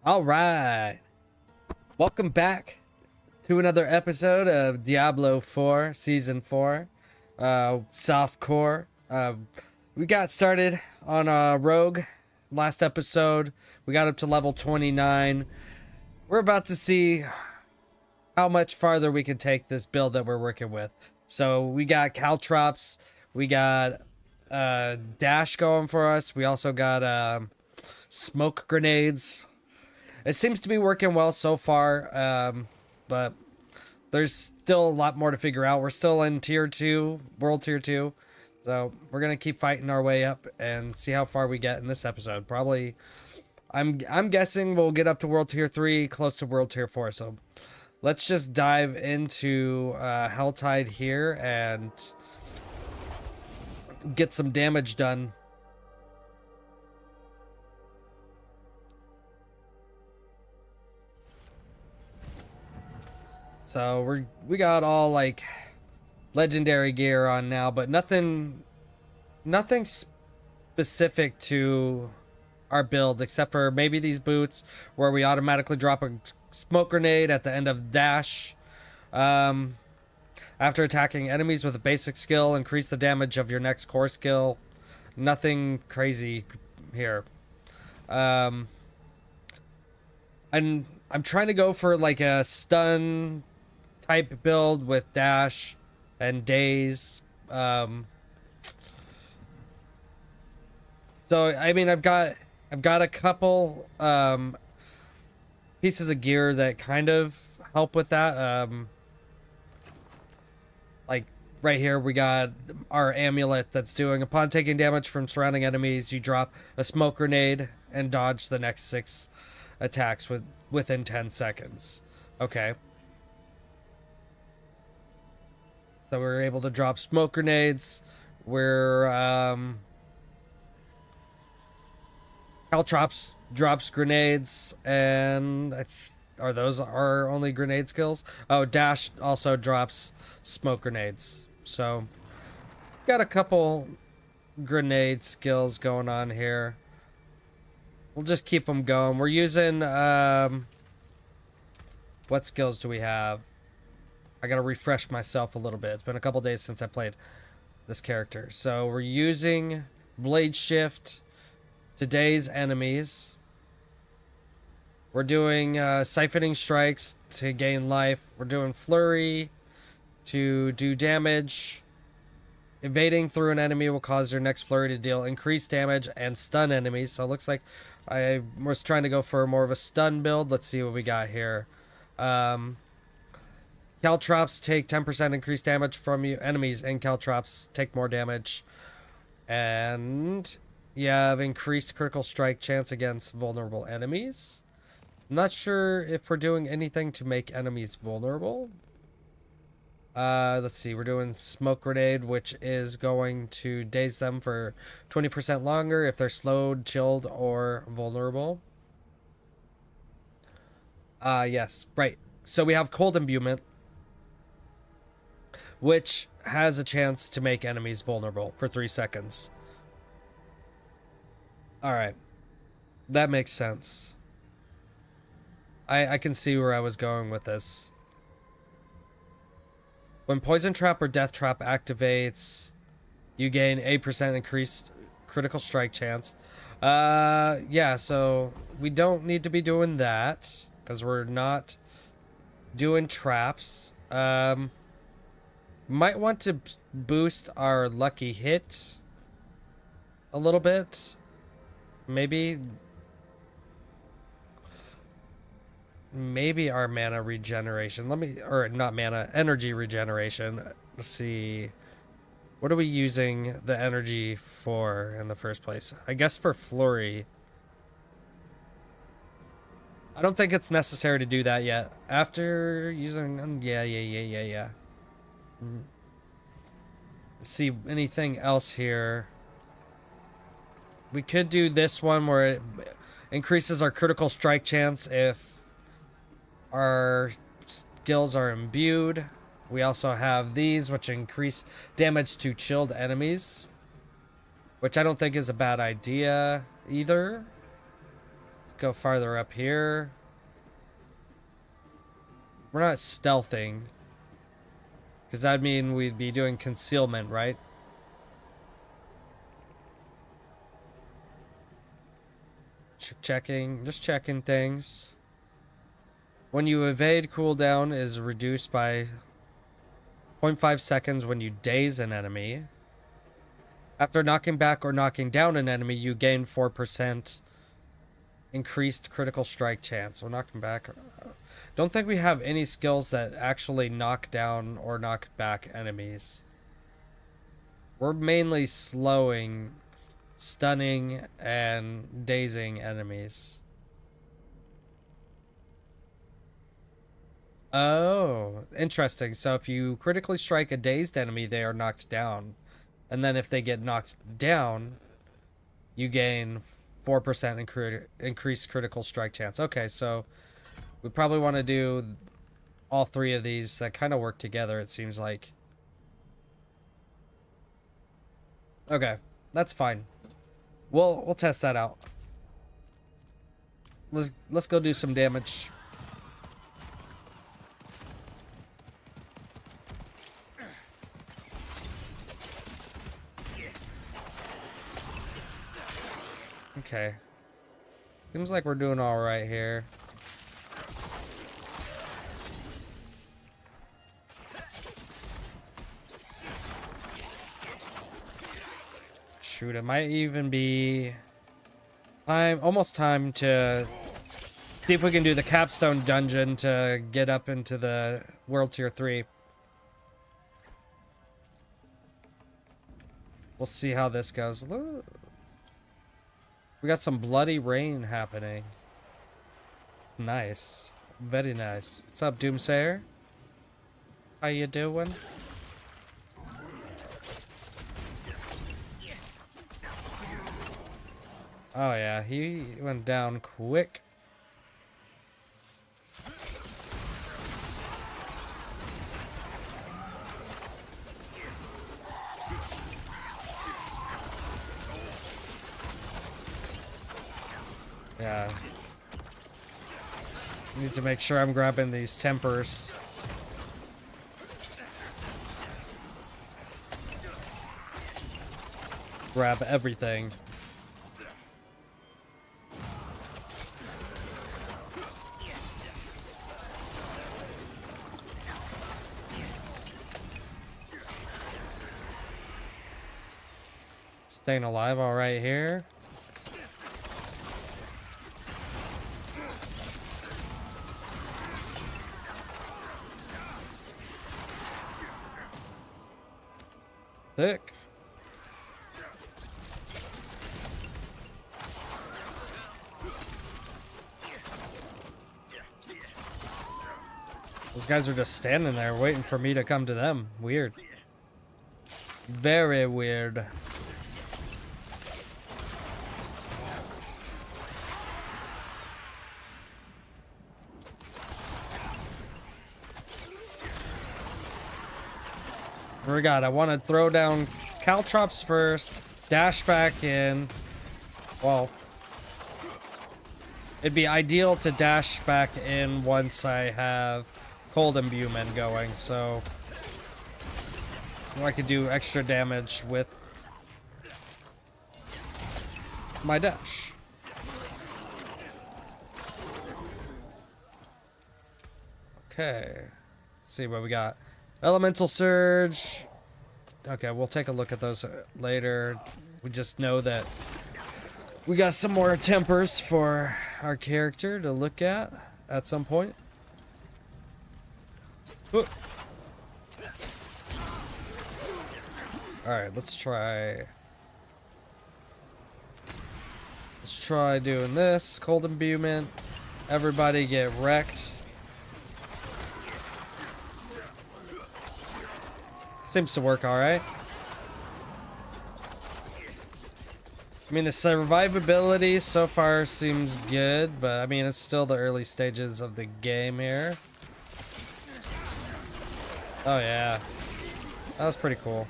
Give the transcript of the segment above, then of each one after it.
All right. Welcome back to another episode of Diablo 4 Season 4 Softcore. We got started on Rogue last episode. We got up to level 29. We're about to see how much farther we can take this build that we're working with. So we got caltrops. We got dash going for us. We also got smoke grenades. It seems to be working well so far, but there's still a lot more to figure out. We're still in tier 2, world tier 2. So we're going to keep fighting our way up and see how far we get in this episode. Probably, I'm guessing we'll get up to world tier 3, close to world tier 4. So let's just dive into Helltide here and get some damage done. So we got all like legendary gear on now, but nothing specific to our build except for maybe these boots where we automatically drop a smoke grenade at the end of dash. After attacking enemies with a basic skill, increase the damage of your next core skill. Nothing crazy here. And I'm trying to go for like a stun type build with dash and daze. So I mean, I've got a couple pieces of gear that kind of help with that. Like right here, we got our amulet that's doing, upon taking damage from surrounding enemies, you drop a smoke grenade and dodge the next 6 attacks within 10 seconds. Okay. So we're able to drop smoke grenades. We're caltrops drops grenades, and are those our only grenade skills? Oh, dash also drops smoke grenades. So got a couple grenade skills going on here. We'll just keep them going. We're using what skills do we have? I gotta refresh myself a little bit. It's been a couple days since I played this character. So we're using Blade Shift to daze enemies. We're doing Siphoning Strikes to gain life. We're doing Flurry to do damage. Evading through an enemy will cause your next flurry to deal increased damage and stun enemies. So it looks like I was trying to go for more of a stun build. Let's see what we got here. Caltrops take 10% increased damage from you. Enemies and caltrops take more damage. And you have increased critical strike chance against vulnerable enemies. I'm not sure if we're doing anything to make enemies vulnerable. Let's see. We're doing smoke grenade, which is going to daze them for 20% longer if they're slowed, chilled, or vulnerable. Yes, right. So we have cold imbuement, which has a chance to make enemies vulnerable for 3 seconds. Alright. That makes sense. I can see where I was going with this. When Poison Trap or Death Trap activates, you gain 8% increased critical strike chance. Yeah, so we don't need to be doing that because we're not doing traps. Might want to boost our lucky hit a little bit. Maybe our mana regeneration. Not mana, energy regeneration. Let's see. What are we using the energy for in the first place? I guess for Flurry. I don't think it's necessary to do that yet. After using, yeah. Let's see, anything else here? We could do this one where it increases our critical strike chance if our skills are imbued. We also have these, which increase damage to chilled enemies, which I don't think is a bad idea either. go farther up here. We're not stealthing. Because that'd mean we'd be doing concealment, right? Just checking things. When you evade, cooldown is reduced by 0.5 seconds when you daze an enemy. After knocking back or knocking down an enemy, you gain 4% increased critical strike chance. We're knocking back. Don't think we have any skills that actually knock down or knock back enemies. We're mainly slowing, stunning, and dazing enemies. Oh, interesting. So if you critically strike a dazed enemy, they are knocked down. And then if they get knocked down, you gain 4% increased critical strike chance. Okay, so we probably want to do all three of these that kind of work together, it seems like. Okay, that's fine. We'll test that out. Let's go do some damage. Okay. Seems like we're doing all right here. Shoot, it might even be almost time to see if we can do the capstone dungeon to get up into the world tier 3. We'll see how this goes. We got some bloody rain happening. It's nice. Very nice. What's up, Doomsayer? How you doing? Oh yeah, he went down quick. Yeah. Need to make sure I'm grabbing these tempers. Grab everything. Staying alive all right here. Thick. Those guys are just standing there waiting for me to come to them. Weird. Very weird. What we got? I want to throw down caltrops first, dash back in. Well, it'd be ideal to dash back in once I have cold imbuement going, so I could do extra damage with my dash. Okay, let's see what we got. Elemental Surge. Okay, we'll take a look at those later. We just know that we got some more tempers for our character to look at some point. Alright, let's try doing this. Cold imbuement. Everybody get wrecked. Seems to work alright. I mean, the survivability so far seems good, but I mean, it's still the early stages of the game here. Oh yeah. That was pretty cool.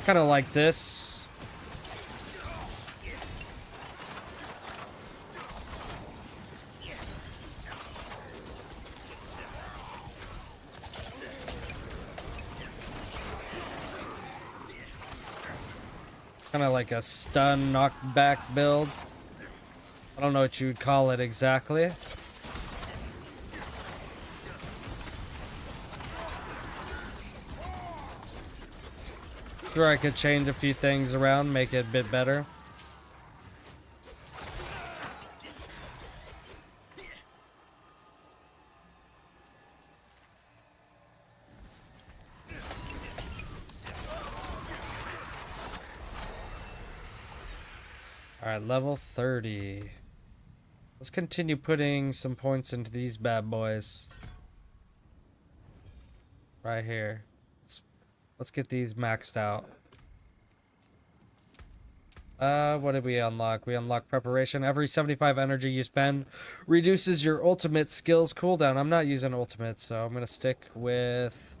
Kind of like this. Kind of like a stun knockback build. I don't know what you'd call it exactly. Sure, I could change a few things around, make it a bit better. Alright, level 30. Let's continue putting some points into these bad boys. Right here. Let's get these maxed out. What did we unlock? We unlocked preparation. Every 75 energy you spend reduces your ultimate skills cooldown. I'm not using ultimate, so I'm gonna stick with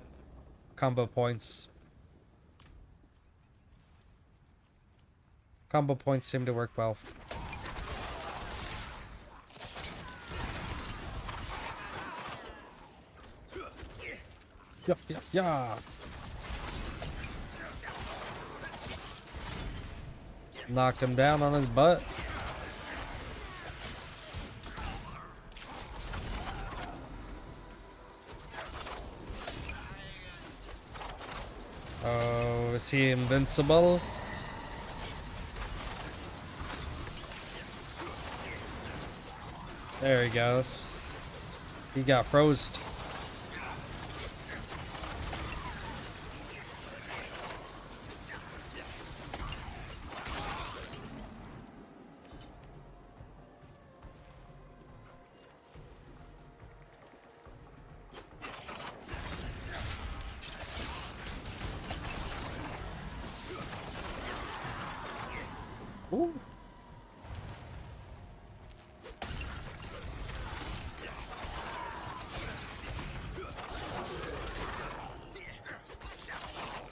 combo points. Combo points seem to work well. Yeah, yeah, yeah. Knocked him down on his butt. Oh, is he invincible? There he goes. He got froze. Ooh.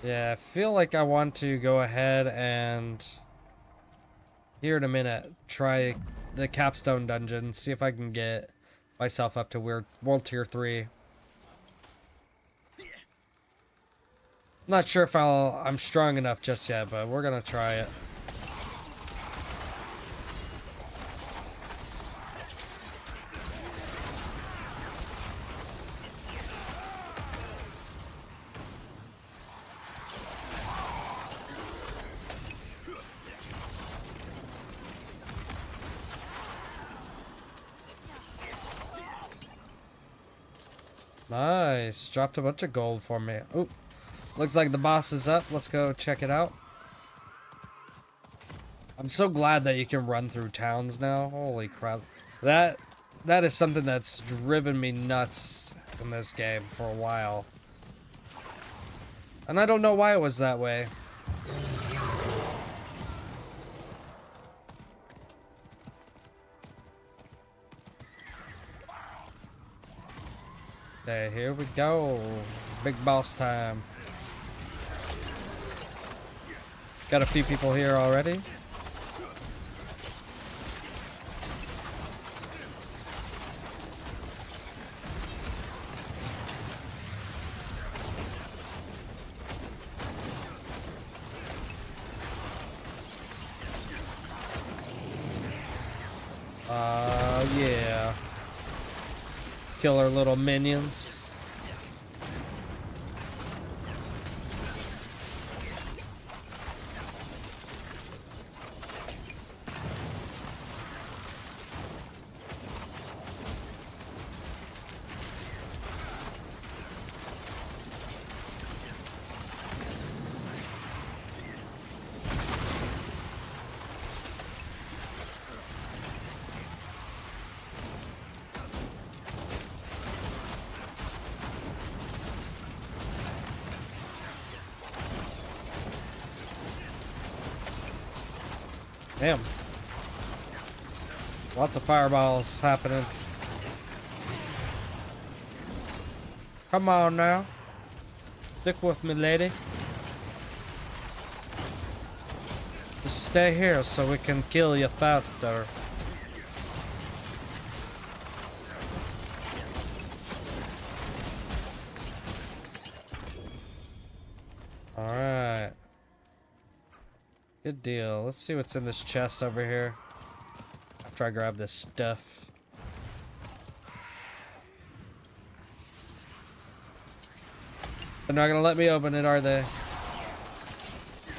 Yeah, I feel like I want to go ahead and here in a minute try the capstone dungeon, see if I can get myself up to world tier 3. Not sure if I'm strong enough just yet, but we're gonna try it. Nice. Dropped a bunch of gold for me. Oop. Looks like the boss is up. Let's go check it out. I'm so glad that you can run through towns now. Holy crap. That is something that's driven me nuts in this game for a while. And I don't know why it was that way. Okay, here we go. Big boss time. Got a few people here already. Yeah. Kill our little minions. Damn. Lots of fireballs happening. Come on now. Stick with me, lady. Just stay here so we can kill you faster. Alright. Good deal. Let's see what's in this chest over here. After I grab this stuff. They're not gonna let me open it, are they?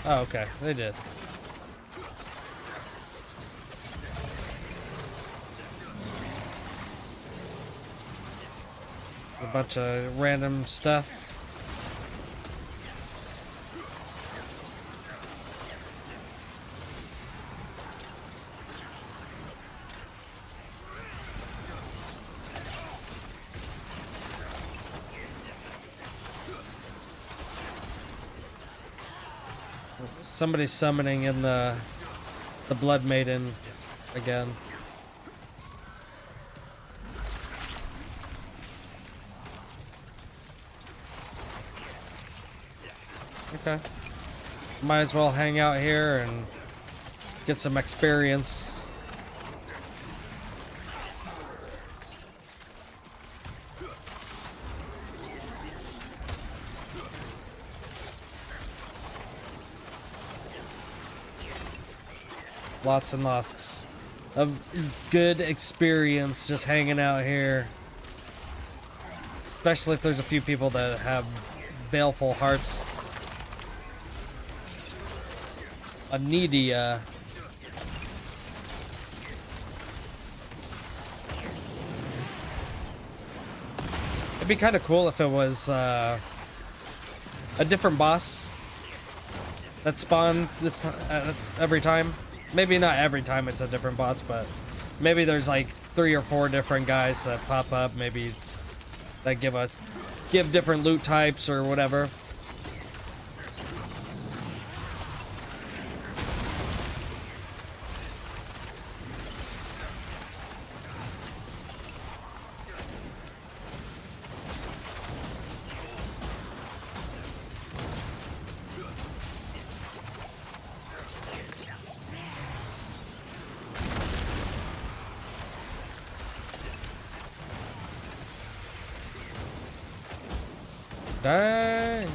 Oh, okay. They did. A bunch of random stuff. Somebody's summoning in the Blood Maiden again. Okay. Might as well hang out here and get some experience. Lots and lots of good experience just hanging out here. Especially if there's a few people that have baleful hearts. A needy, It'd be kind of cool if it was, a different boss that spawned this every time. Maybe not every time it's a different boss, but maybe there's like 3 or 4 different guys that pop up, maybe that give different loot types or whatever. Dang.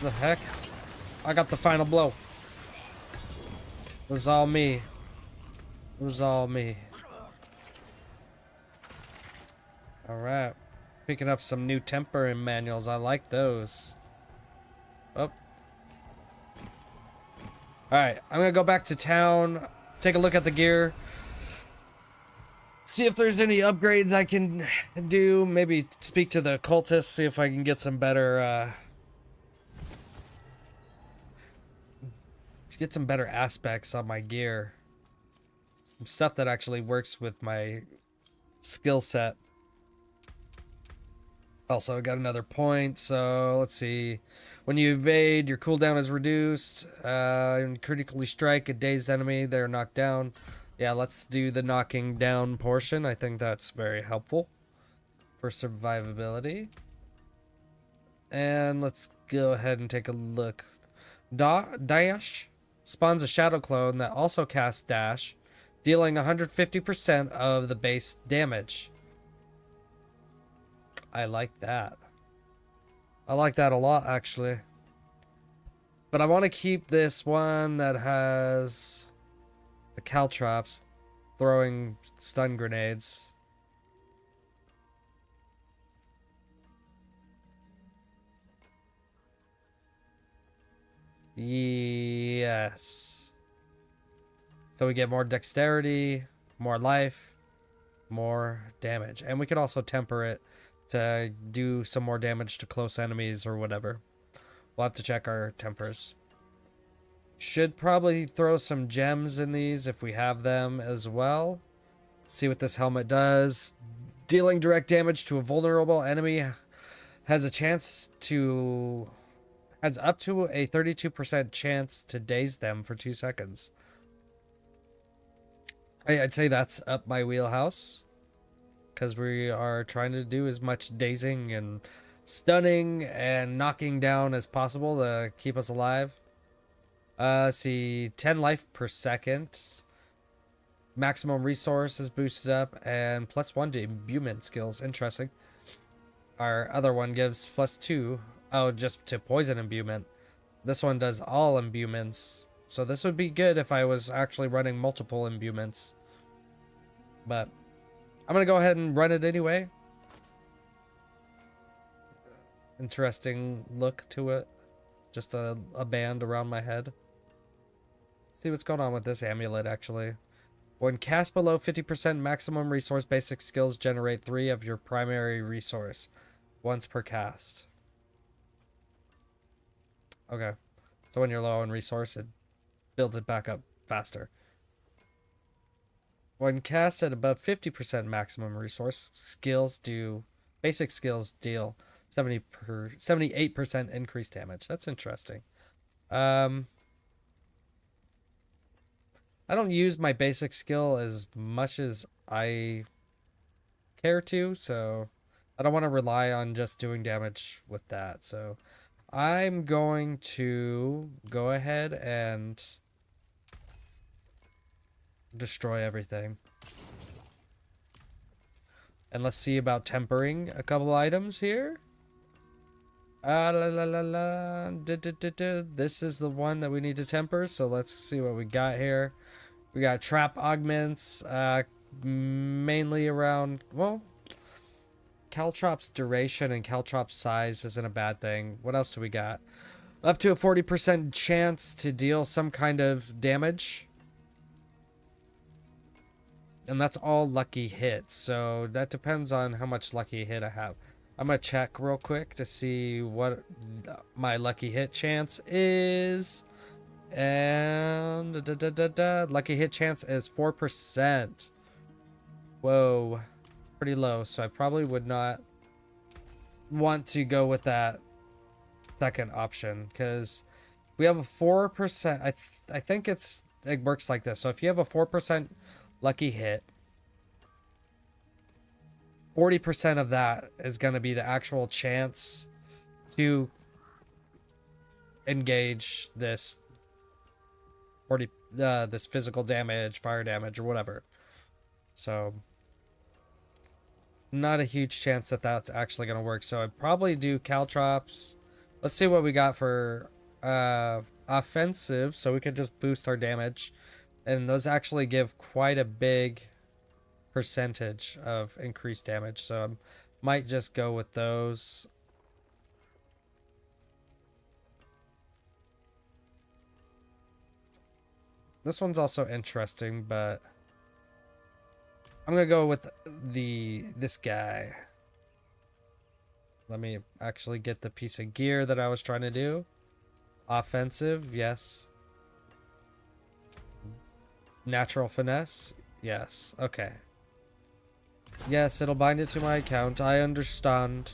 The heck? I got the final blow. It was all me. It was all me. Alright. Picking up some new tempering manuals. I like those. Oh. Alright. I'm gonna go back to town. Take a look at the gear. See if there's any upgrades I can do. Maybe speak to the cultists. See if I can get some better, get some better aspects on my gear. Some stuff that actually works with my skill set. Also, I got another point, so let's see. When you evade, your cooldown is reduced. And critically strike a dazed enemy, they're knocked down. Yeah, let's do the knocking down portion. I think that's very helpful for survivability. And let's go ahead and take a look. Dash spawns a shadow clone that also casts dash, dealing 150% of the base damage. I like that. I like that a lot, actually. But I want to keep this one that has the caltrops throwing stun grenades. Yes. So we get more dexterity, more life, more damage. And we could also temper it to do some more damage to close enemies or whatever. We'll have to check our tempers. Should probably throw some gems in these if we have them as well. See what this helmet does. Dealing direct damage to a vulnerable enemy has up to a 32% chance to daze them for 2 seconds. I'd say that's up my wheelhouse, because we are trying to do as much dazing and stunning and knocking down as possible to keep us alive. Let's see, 10 life per second. Maximum resource is boosted up, and +1 to imbuement skills. Interesting. Our other one gives +2. Oh, just to poison imbuement. This one does all imbuments. So this would be good if I was actually running multiple imbuments. But I'm going to go ahead and run it anyway. Interesting look to it. Just a band around my head. See what's going on with this amulet, actually. When cast below 50% maximum resource, basic skills generate 3 of your primary resource. Once per cast. Okay. So when you're low on resource, it builds it back up faster. When cast at above 50% maximum resource, basic skills deal 78% increased damage. That's interesting. I don't use my basic skill as much as I care to, so I don't want to rely on just doing damage with that. So I'm going to go ahead and destroy everything. And let's see about tempering a couple items here. This is the one that we need to temper, so let's see what we got here. We got trap augments, mainly around, well, caltrops duration and caltrop size isn't a bad thing. What else do we got? Up to a 40% chance to deal some kind of damage. And that's all lucky hits, so that depends on how much lucky hit I have. I'm gonna check real quick to see what my lucky hit chance is. And lucky hit chance is 4%. Whoa, it's pretty low, so I probably would not want to go with that second option, because we have a 4%. I think it works like this. So if you have a 4% lucky hit, 40% of that is going to be the actual chance to engage this this physical damage, fire damage, or whatever. So not a huge chance that that's actually going to work. So I'd probably do caltrops. Let's see what we got for offensive, so we can just boost our damage. And those actually give quite a big percentage of increased damage, so I might just go with those. This one's also interesting, but I'm gonna go with this guy. Let me actually get the piece of gear that I was trying to do. Offensive, yes. Natural finesse, yes. Okay. Yes, it'll bind it to my account. I understand.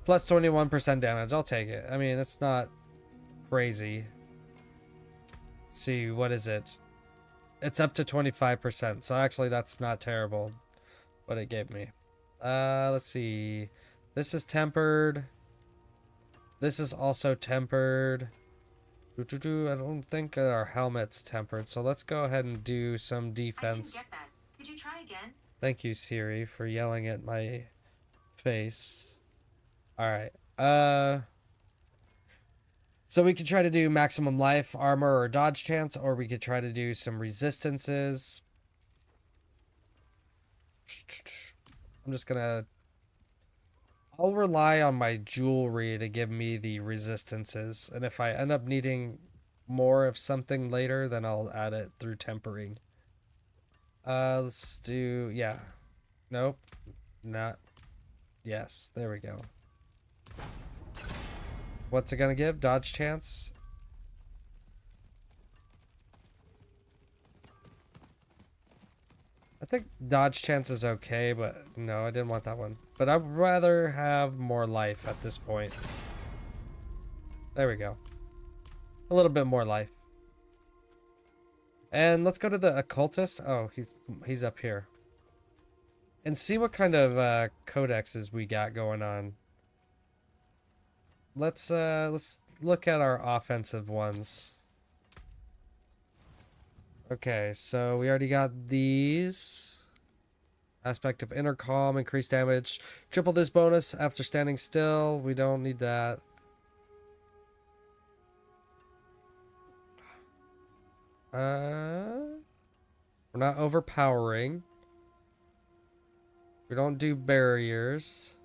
Plus 21% damage. I'll take it. I mean, it's not crazy. Let's see, what is it? It's up to 25%. So actually, that's not terrible. What it gave me. Let's see. This is tempered. This is also tempered. I don't think our helmet's tempered. So let's go ahead and do some defense. I didn't get that. Could you try again? Thank you, Siri, for yelling at my face. Alright. So we could try to do maximum life, armor, or dodge chance, or we could try to do some resistances. I'm just gonna... I'll rely on my jewelry to give me the resistances. And if I end up needing more of something later, then I'll add it through tempering. Let's do, yeah. Nope. Not. Yes, there we go. What's it gonna give? Dodge chance? I think dodge chance is okay, but no, I didn't want that one. But I'd rather have more life at this point. There we go. A little bit more life. And let's go to the occultist. Oh, he's up here. And see what kind of codexes we got going on. let's look at our offensive ones. Okay, so we already got these. Aspect of intercom, increased damage, triple this bonus after standing still. We don't need that. We're not overpowering. We don't do barriers.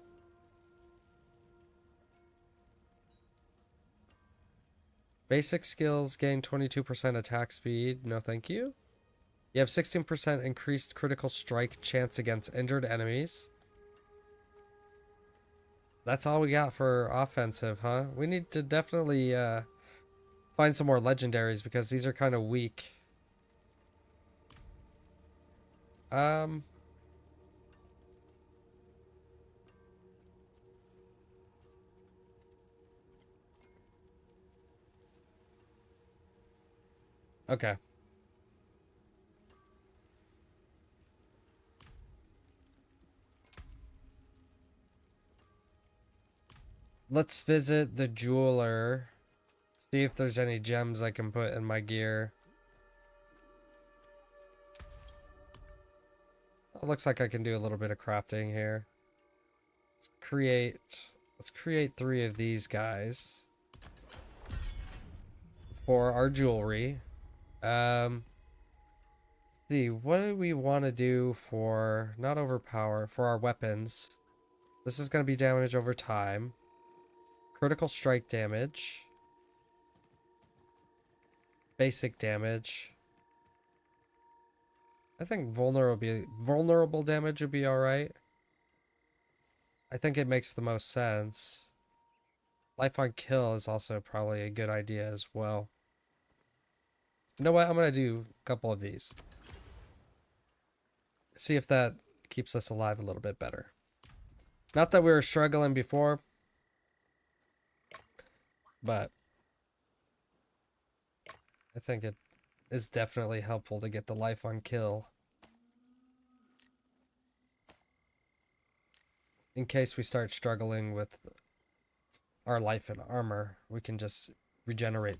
Basic skills gain 22% attack speed. No, thank you. You have 16% increased critical strike chance against injured enemies. That's all we got for offensive, huh? We need to definitely find some more legendaries because these are kind of weak. Okay. Let's visit the jeweler. See if there's any gems I can put in my gear. It looks like I can do a little bit of crafting here. Let's create 3 of these guys for our jewelry. See, what do we want to do for, not overpower, for our weapons? This is going to be damage over time. Critical strike damage. Basic damage. I think vulnerable damage would be alright. I think it makes the most sense. Life on kill is also probably a good idea as well. You know what? I'm going to do a couple of these. See if that keeps us alive a little bit better. Not that we were struggling before, but I think it is definitely helpful to get the life on kill. In case we start struggling with our life and armor, we can just regenerate.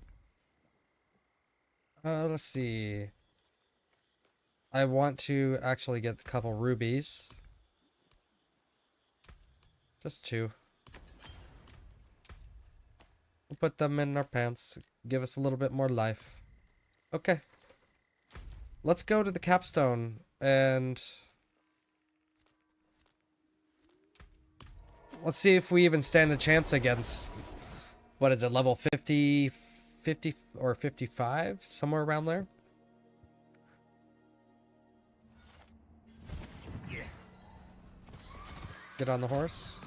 Let's see. I want to actually get a couple rubies. Just 2. We'll put them in our pants. Give us a little bit more life. Okay. Let's go to the capstone and let's see if we even stand a chance against, what is it, level 50 or 55? Somewhere around there. Get on the horse.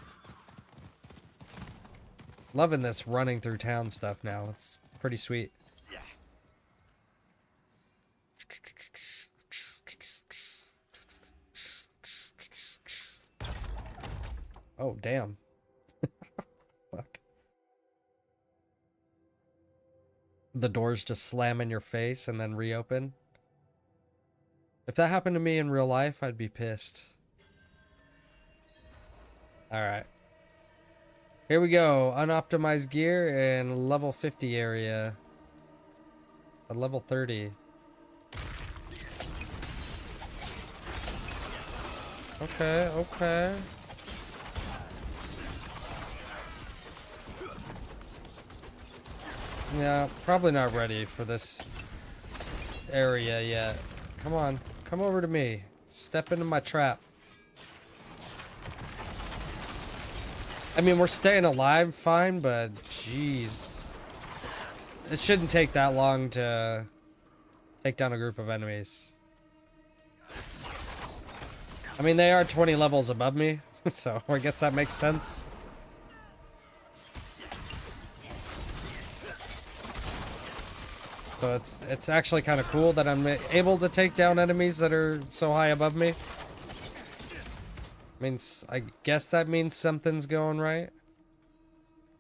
Loving this running through town stuff now. It's pretty sweet. Oh, damn. Fuck. The doors just slam in your face and then reopen. If that happened to me in real life, I'd be pissed. Alright. Here we go. Unoptimized gear and level 50 area. At level 30. Okay, okay. Yeah, probably not ready for this area yet. Come on, come over to me. Step into my trap. I mean, we're staying alive fine, but jeez. It shouldn't take that long to take down a group of enemies. I mean, they are 20 levels above me, so I guess that makes sense. So it's actually kind of cool that I'm able to take down enemies that are so high above me. Means, I guess that means something's going right.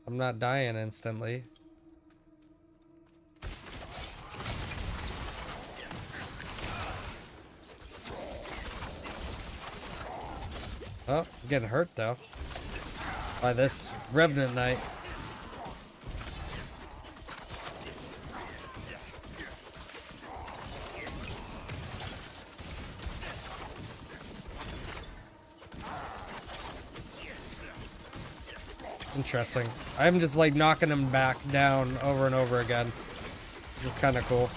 I'm not dying instantly. Oh, I'm getting hurt though by this Revenant Knight. Interesting. I'm just like knocking him back down over and over again. It's kind of cool.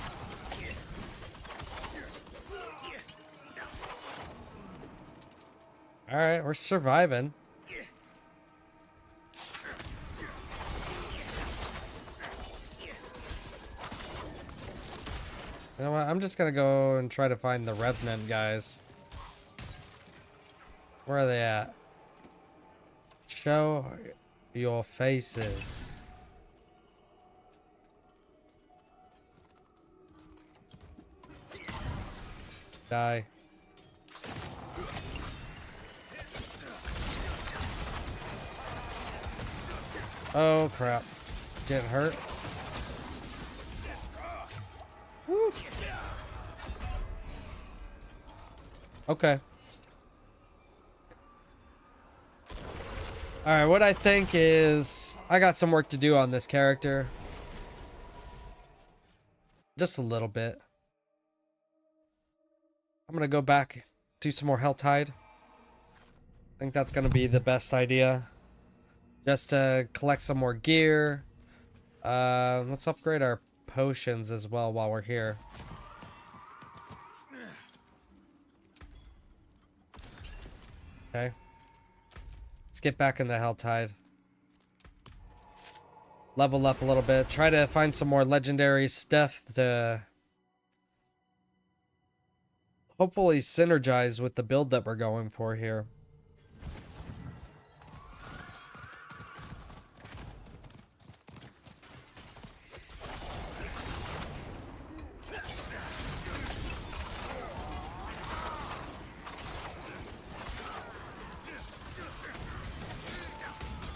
All right, we're surviving. You know what? I'm just gonna go and try to find the Revenant guys. Where are they at? Show your faces. Die. Oh crap. Getting hurt. Woo. Okay. Alright, what I think is I got some work to do on this character. Just a little bit. I'm gonna go back, do some more Helltide. I think that's gonna be the best idea. Just to collect some more gear. Let's upgrade our potions as well while we're here. Okay. Let's get back into Helltide. Level up a little bit. Try to find some more legendary stuff to hopefully synergize with the build that we're going for here.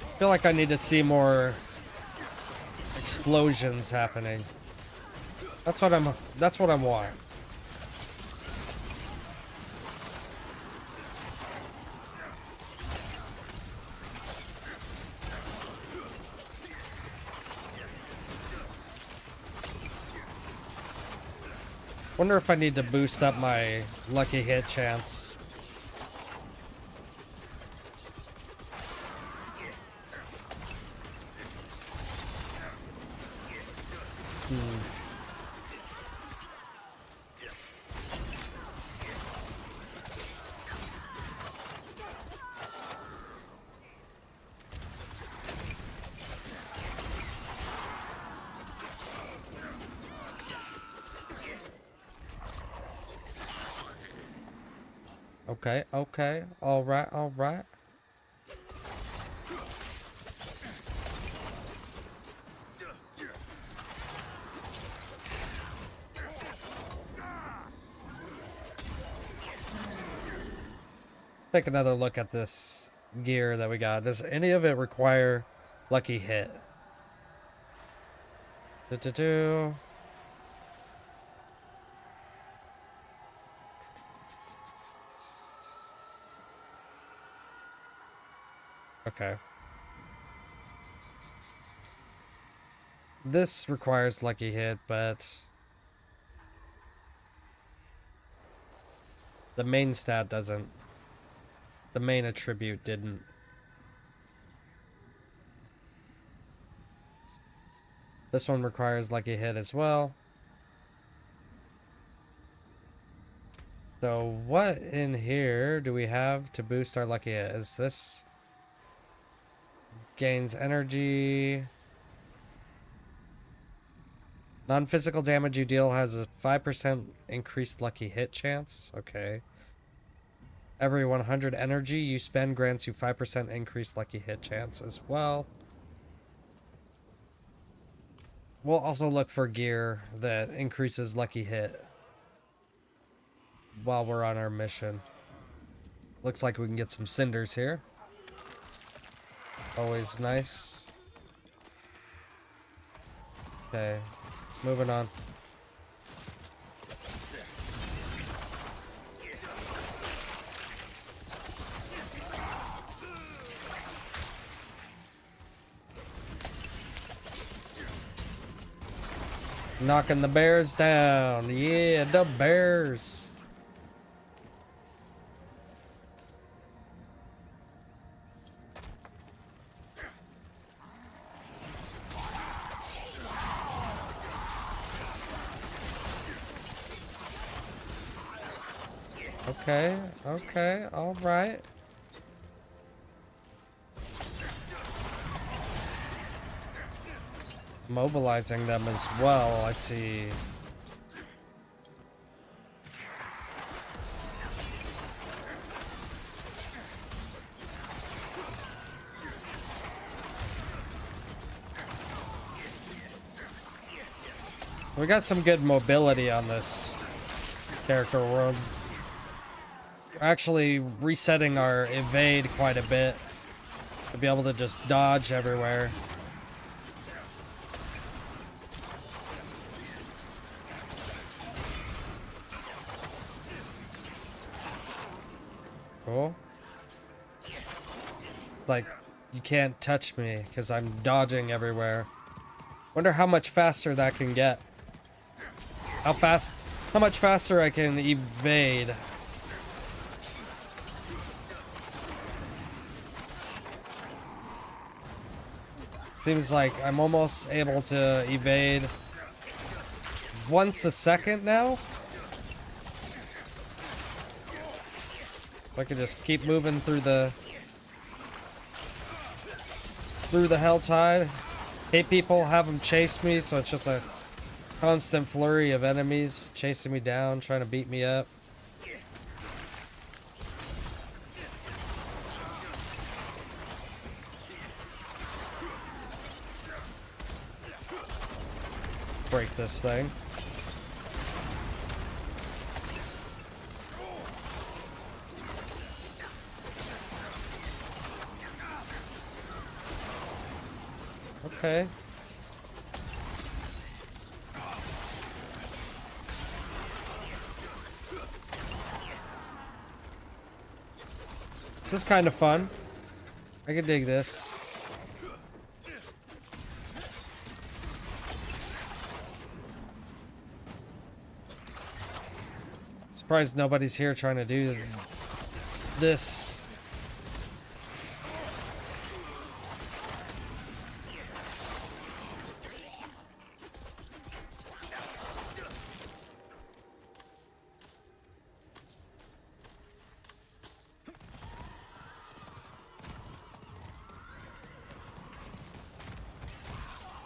I feel like I need to see more explosions happening. That's what I'm wanting. Wonder if I need to boost up my lucky hit chance. Okay, okay. Alright, alright. Take another look at this gear that we got. Does any of it require lucky hit? Do-do-do. Okay. This requires lucky hit, but the main stat doesn't. The main attribute didn't. This one requires lucky hit as well. So what in here do we have to boost our lucky hit? Is this gains energy? Non-physical damage you deal has a 5% increased lucky hit chance. Okay. Every 100 energy you spend grants you 5% increased lucky hit chance as well. We'll also look for gear that increases lucky hit while we're on our mission. Looks like we can get some cinders here. Always nice. Okay, moving on. Knocking the bears down. Yeah, the bears. Okay, okay, alright. Mobilizing them as well, I see. We got some good mobility on this character. We're actually resetting our evade quite a bit to be able to just dodge everywhere. Cool. It's like, you can't touch me because I'm dodging everywhere. Wonder how much faster that can get. How much faster I can evade. Seems like I'm almost able to evade once a second now. I can just keep moving through the hell tide. Hate people, have them chase me, so it's just a constant flurry of enemies chasing me down, trying to beat me up. Break this thing. Okay. This is kind of fun. I can dig this. Surprised nobody's here trying to do this.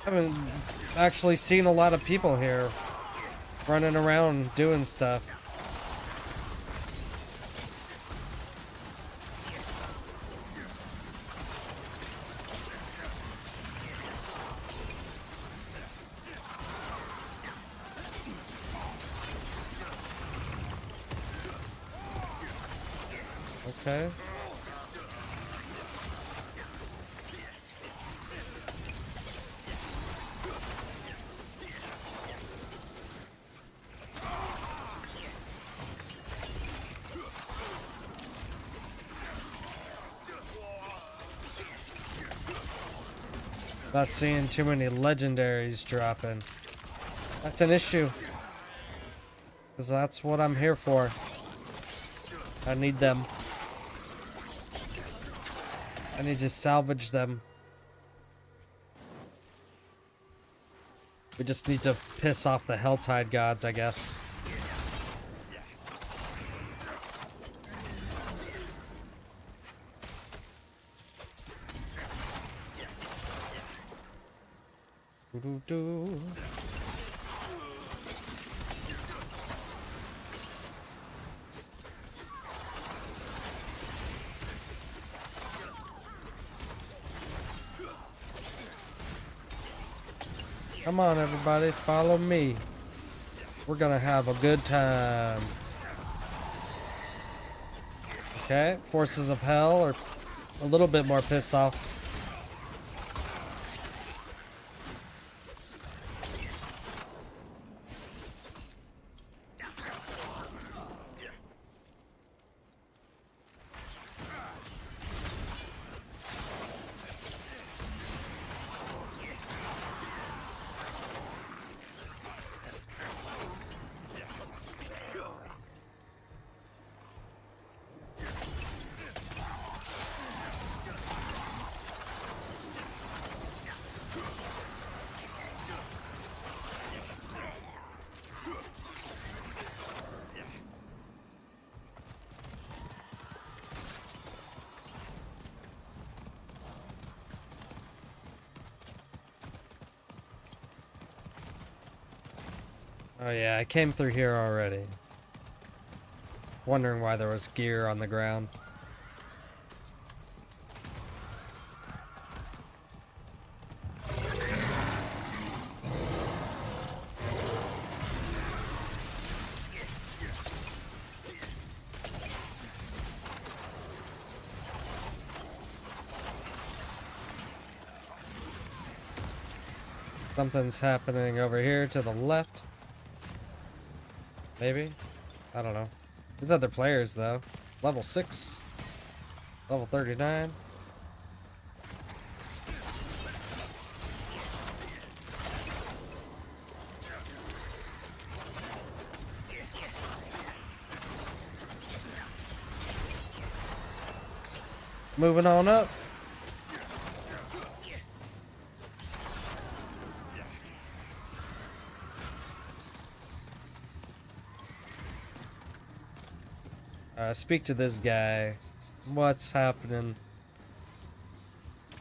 Haven't actually seen a lot of people here running around doing stuff. Okay. Not seeing too many legendaries dropping. That's an issue. Because that's what I'm here for. I need them. I need to salvage them. We just need to piss off the Helltide gods, I guess. Doo-doo-doo. Come on, everybody, follow me. We're gonna have a good time. Okay, forces of hell are a little bit more pissed off. Oh yeah, I came through here already. Wondering why there was gear on the ground. Something's happening over here to the left. Maybe? I don't know. There's other players though. Level 6. Level 39. Moving on up. Speak to this guy. What's happening?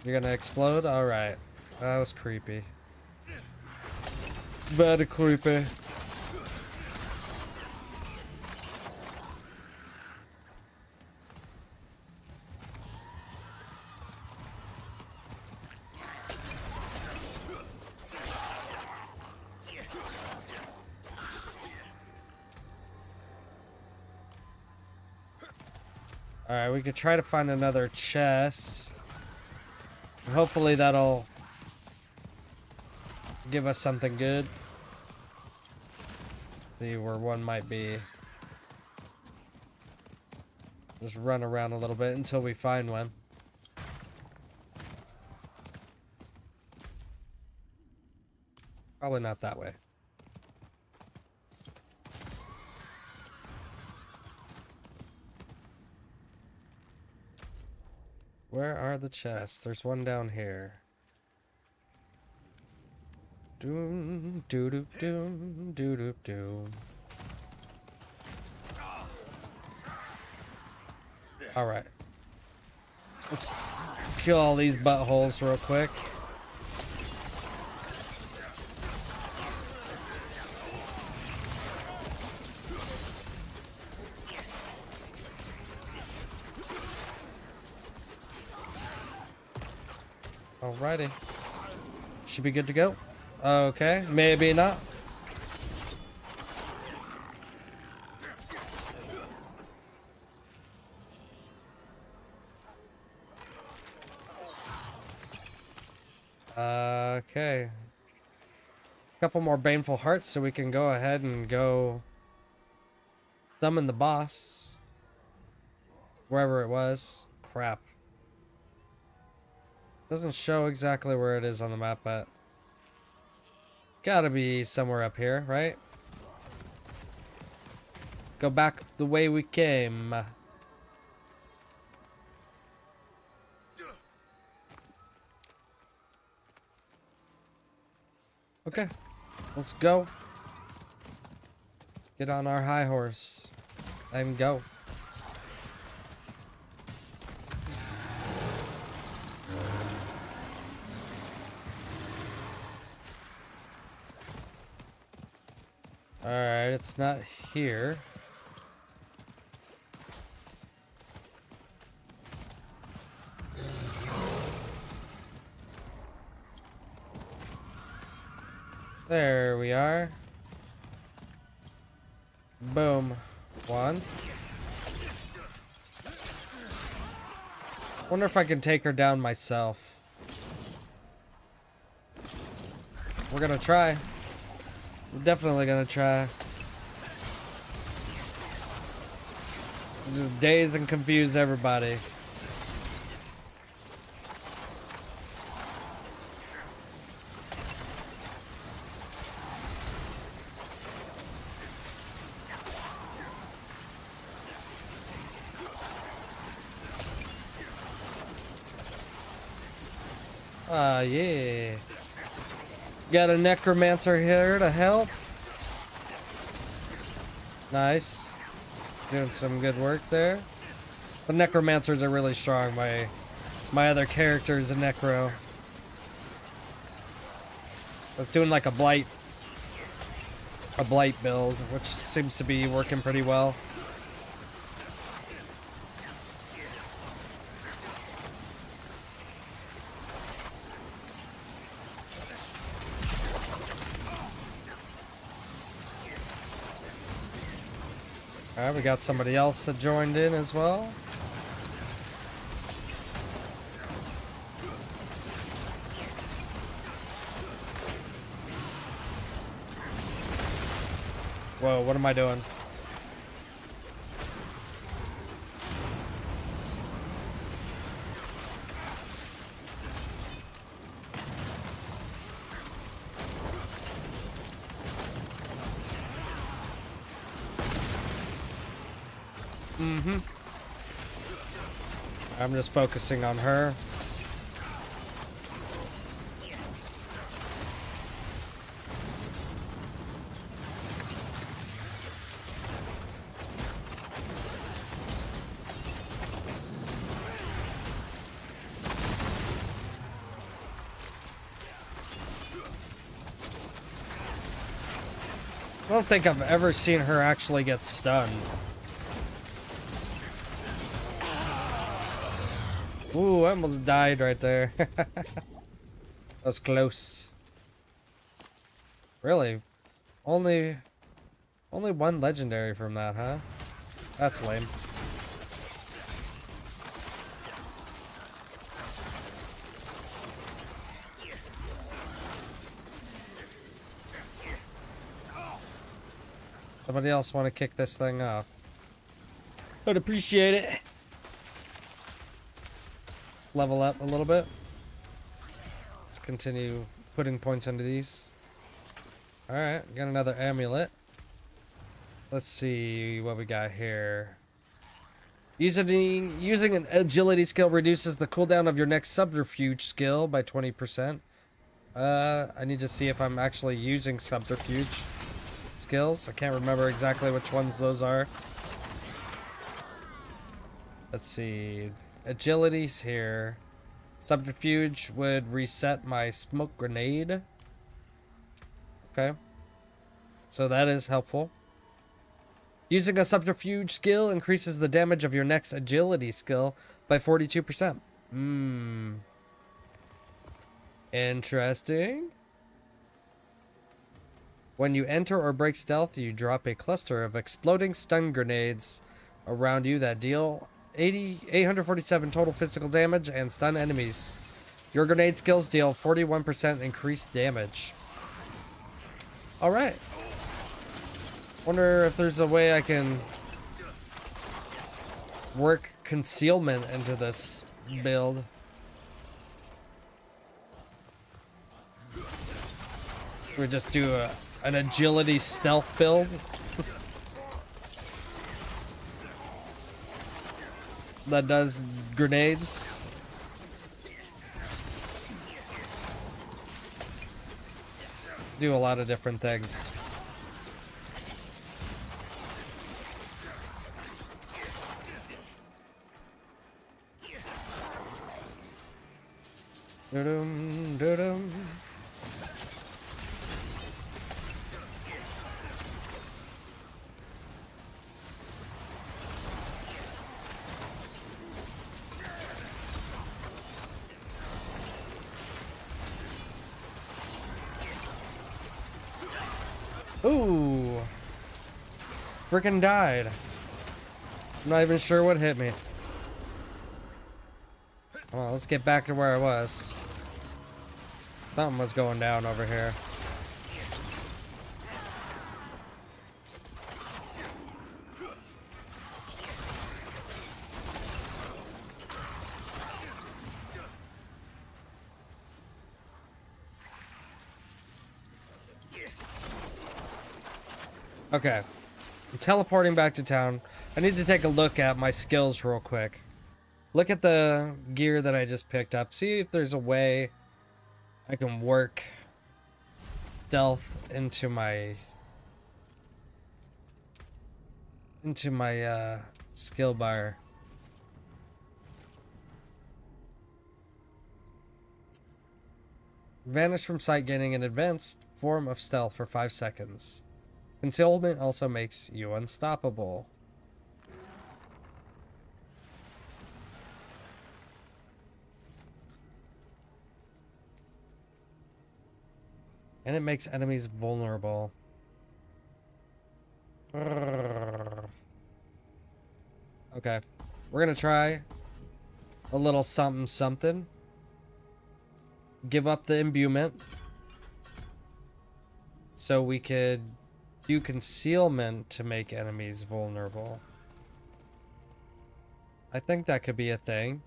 You're gonna explode? Alright. That was creepy. Very creepy. Alright, we could try to find another chest. Hopefully that'll give us something good. Let's see where one might be. Just run around a little bit until we find one. Probably not that way. Where are the chests? There's one down here. Doom, doo doo doom, doo doo doom. Alright. Let's kill all these buttholes real quick. Alrighty. Should be good to go. Okay, maybe not. Okay. A couple more baneful hearts so we can go ahead and go summon the boss. Wherever it was. Crap. Doesn't show exactly where it is on the map, but gotta be somewhere up here, right? Go back the way we came. Okay, let's go. Get on our high horse and go. Alright, it's not here. There we are. Boom. One. Wonder if I can take her down myself. We're gonna try. We're definitely gonna try. Just daze and confuse everybody. Yeah. Got a necromancer here to help. Nice. Doing some good work there. The necromancers are really strong. My other character is a necro. I was doing like a blight. a blight build, which seems to be working pretty well. Alright, we got somebody else that joined in as well. Whoa, what am I doing? I'm just focusing on her. I don't think I've ever seen her actually get stunned. Ooh, I almost died right there. That was close. Really? Only one legendary from that, huh? That's lame. Somebody else want to kick this thing off? I'd appreciate it. Let's level up a little bit. Let's continue putting points into these. Alright, got another amulet. Let's see what we got here. Using an agility skill reduces the cooldown of your next subterfuge skill by 20%. I need to see if I'm actually using subterfuge skills. I can't remember exactly which ones those are. Let's see. Agility's here. Subterfuge would reset my smoke grenade. Okay. So that is helpful. Using a subterfuge skill increases the damage of your next agility skill by 42%. Interesting. When you enter or break stealth, you drop a cluster of exploding stun grenades around you that deal 847 total physical damage and stun enemies. Your grenade skills deal 41% increased damage. Alright. Wonder if there's a way I can work concealment into this build. We just do an agility stealth build. That does grenades. Do a lot of different things. Doo-dum, doo-dum. Ooh. Freaking died. I'm not even sure what hit me. Well, let's get back to where I was. Something was going down over here. Okay. I'm teleporting back to town. I need to take a look at my skills real quick. Look at the gear that I just picked up. See if there's a way I can work stealth into my skill bar. Vanish from sight, gaining an advanced form of stealth for 5 seconds. Concealment also makes you unstoppable. And it makes enemies vulnerable. Okay. We're gonna try a little something something. Give up the imbuement. So we could do concealment to make enemies vulnerable. I think that could be a thing.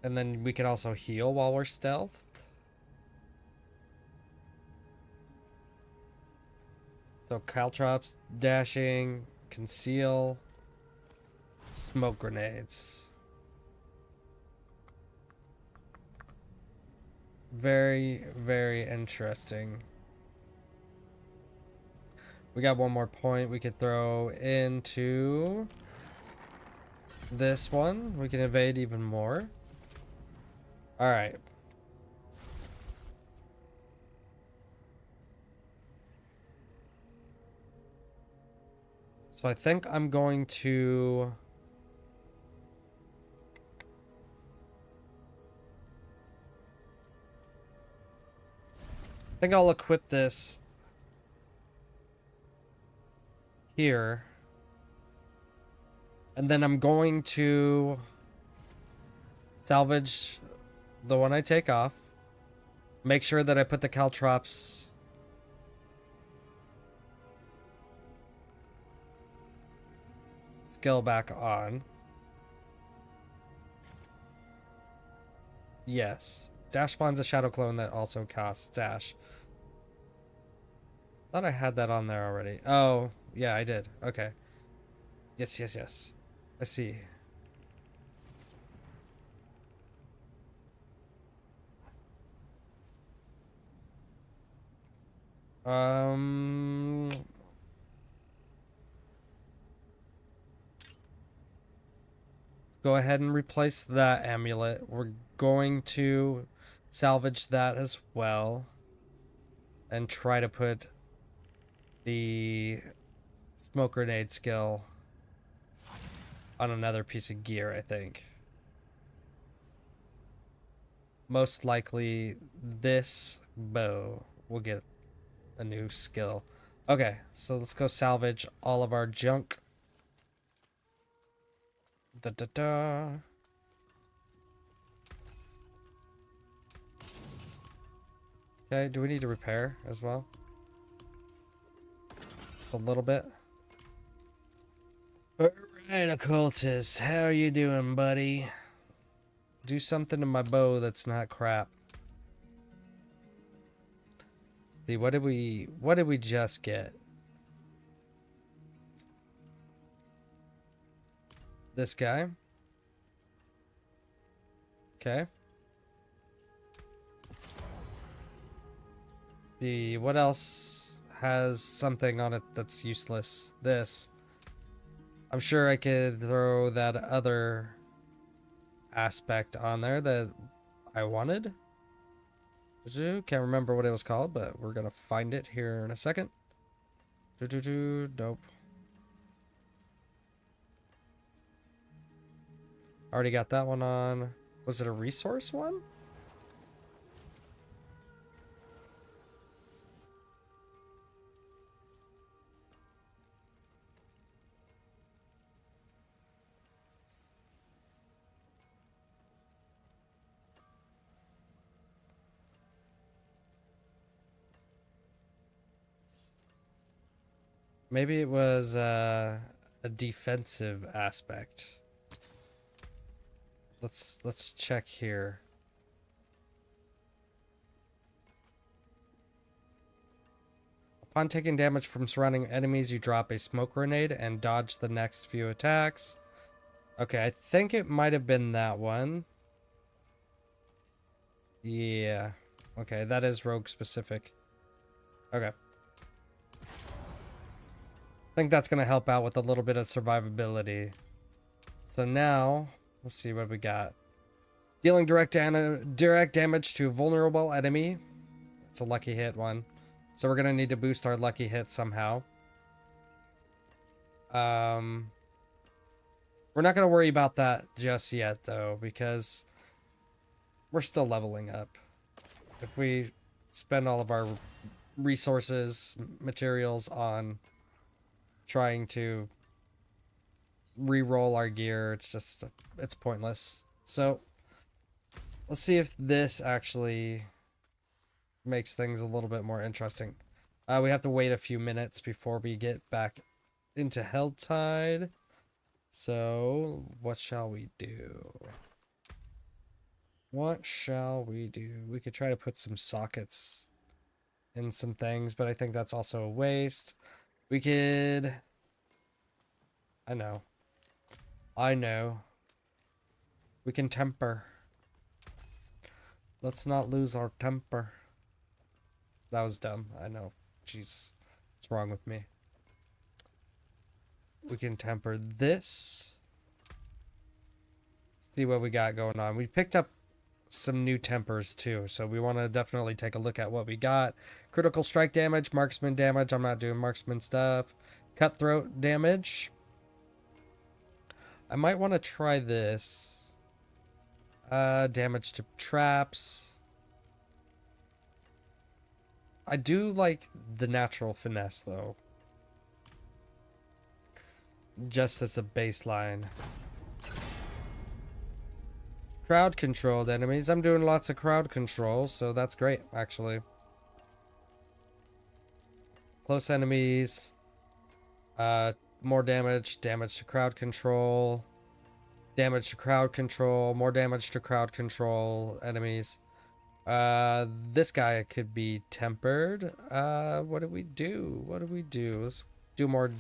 And then we can also heal while we're stealthed. So caltrops, dashing, conceal, smoke grenades. Very, very interesting. We got one more point we could throw into this one. We can evade even more. All right. So I think I'm going to... I think I'll equip this here. And then I'm going to salvage the one I take off. Make sure that I put the caltrops skill back on. Yes. Dash spawns a shadow clone that also costs dash. Thought I had that on there already. Oh, yeah, I did. Okay. Yes, yes, yes. I see. Um... Go ahead and replace that amulet. We're going to salvage that as well. And try to put the smoke grenade skill on another piece of gear, I think. Most likely this bow will get a new skill. Okay, so let's go salvage all of our junk. Da da da. Okay, do we need to repair as well? Just a little bit. Alright, occultist, how are you doing, buddy? Do something to my bow that's not crap. See, what did we just get? This guy. Okay. See, what else has something on it that's useless? This. I'm sure I could throw that other aspect on there that I wanted. Can't remember what it was called, but we're gonna find it here in a second. Nope. Already got that one on. Was it a resource one? Maybe it was a defensive aspect. Let's check here. Upon taking damage from surrounding enemies, you drop a smoke grenade and dodge the next few attacks. Okay, I think it might have been that one. Yeah. Okay, that is rogue specific. Okay. I think that's going to help out with a little bit of survivability. So now, let's see what we got. Dealing direct damage to vulnerable enemy. It's a lucky hit one. So we're gonna need to boost our lucky hit somehow. We're not gonna worry about that just yet though, because we're still leveling up. If we spend all of our resources, materials on trying to re-roll our gear, it's pointless. So let's see if this actually makes things a little bit more interesting. We have to wait a few minutes before we get back into Helltide. So what shall we do? What shall we do? We could try to put some sockets in some things, but I think that's also a waste. We could... I know. We can temper. Let's not lose our temper. That was dumb. I know. Jeez. What's wrong with me? We can temper this. See what we got going on. We picked up some new tempers too, so we want to definitely take a look at what we got. Critical strike damage, marksman damage. I'm not doing marksman stuff. Cutthroat damage. I might want to try this. Damage to traps. I do like the natural finesse though. Just as a baseline. Crowd controlled enemies. I'm doing lots of crowd control, so that's great actually. Close enemies. More damage. Damage to crowd control. Damage to crowd control. More damage to crowd control enemies. This guy could be tempered. What do we do? Let's do more.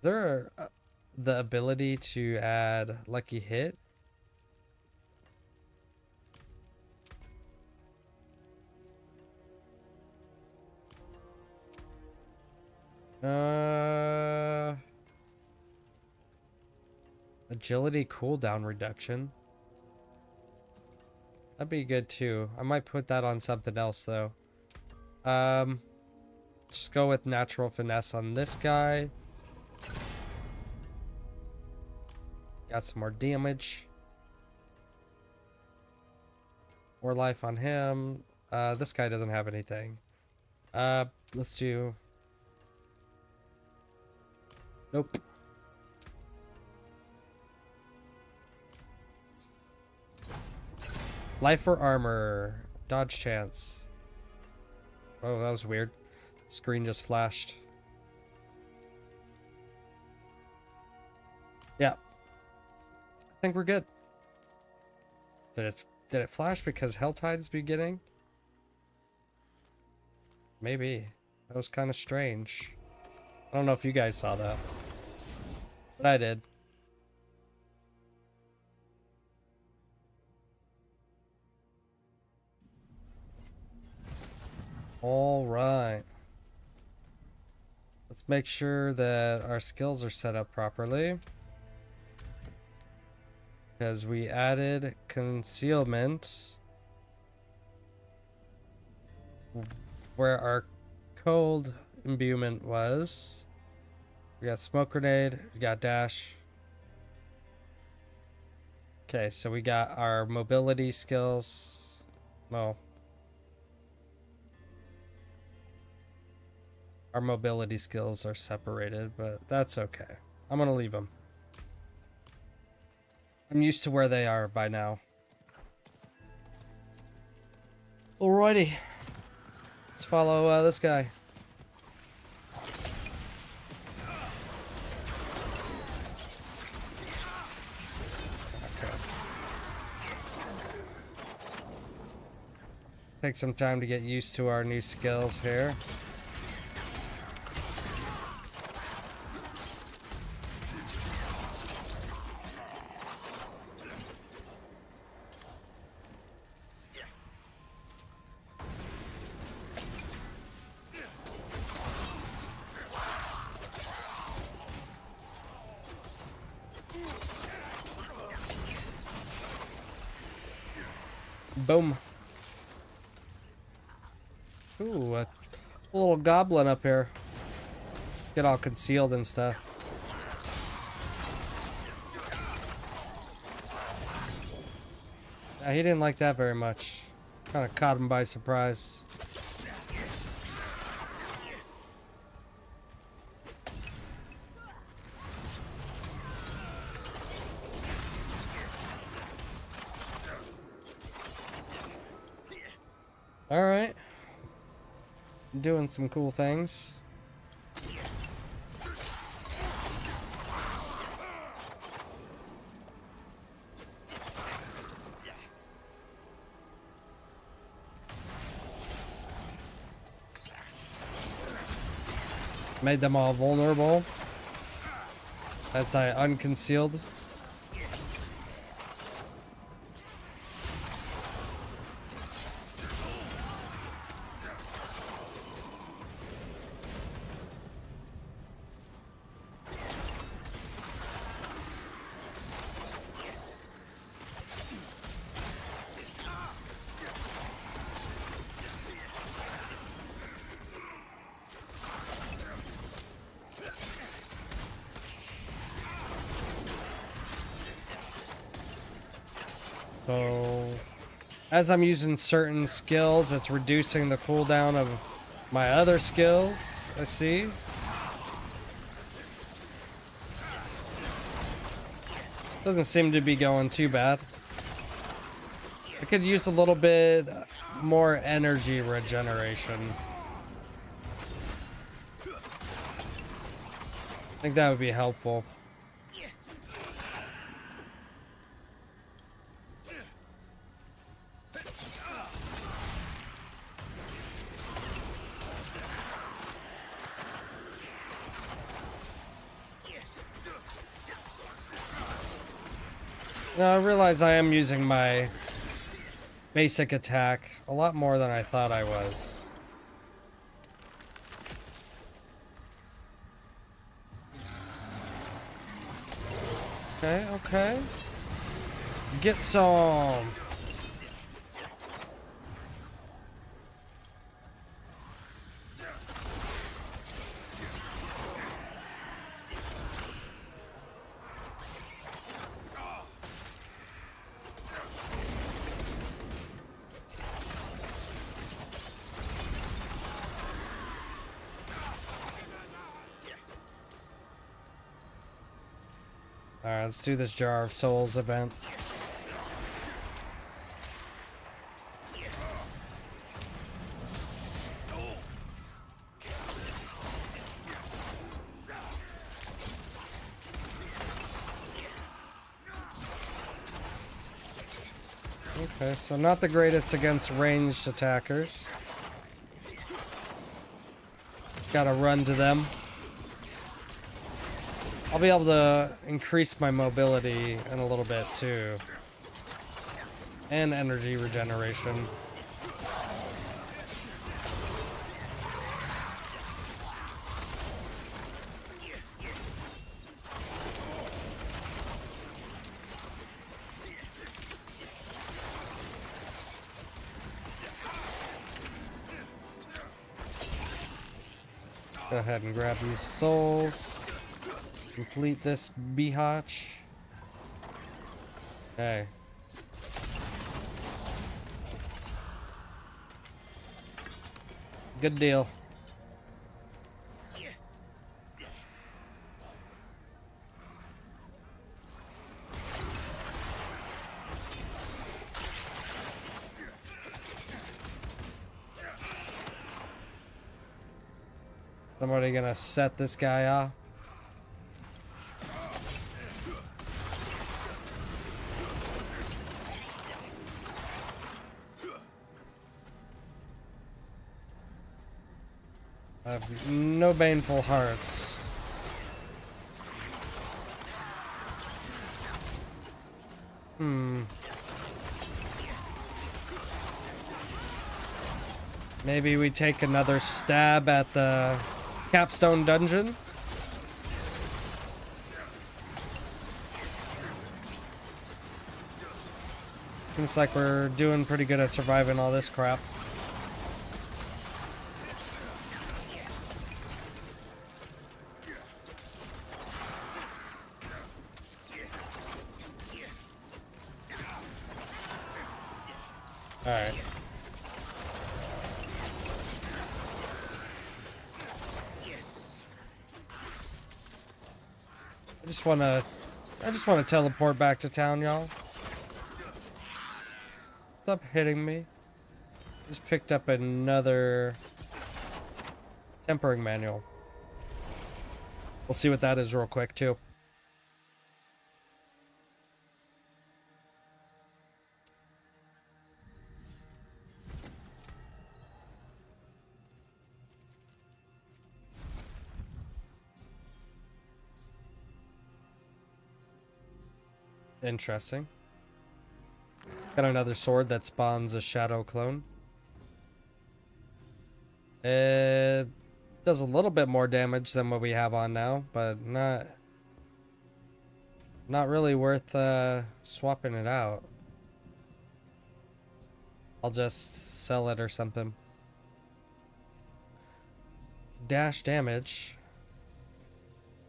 There are the ability to add lucky hit. Agility cooldown reduction. That'd be good too. I might put that on something else though. Just go with natural finesse on this guy. Got some more damage. More life on him. This guy doesn't have anything. Let's do... Nope. Life or armor. Dodge chance. Oh, that was weird. Screen just flashed. Yeah. I think we're good. Did it flash because Helltide's beginning? Maybe. That was kind of strange. I don't know if you guys saw that. But I did. All right. Let's make sure that our skills are set up properly. Because we added concealment where our cold imbuement was. We got smoke grenade, we got dash. Okay, so we got our mobility skills. No. Our mobility skills are separated, but that's okay. I'm gonna leave them. I'm used to where they are by now. Alrighty. Let's follow this guy. Okay. Take some time to get used to our new skills here. Boom. Ooh, a little goblin up here. Get all concealed and stuff. Yeah, he didn't like that very much. Kind of caught him by surprise. All right. Doing some cool things. Made them all vulnerable. That's unconcealed. So, as I'm using certain skills, it's reducing the cooldown of my other skills, I see. Doesn't seem to be going too bad. I could use a little bit more energy regeneration. I think that would be helpful. Now I realize I am using my basic attack a lot more than I thought I was. Okay, okay. Get some. Alright, let's do this Jar of Souls event. Okay, so not the greatest against ranged attackers. Gotta run to them. I'll be able to increase my mobility in a little bit too. And energy regeneration. Go ahead and grab these souls. Complete this bihatch. Okay. Good deal. Somebody gonna set this guy off? I have no baneful hearts. Maybe we take another stab at the capstone dungeon. Looks like we're doing pretty good at surviving all this crap. Alright. I just wanna teleport back to town, y'all. Stop hitting me. Just picked up another tempering manual. We'll see what that is real quick too. Interesting. Got another sword that spawns a shadow clone. It does a little bit more damage than what we have on now, but not really worth swapping it out. I'll just sell it or something. Dash damage.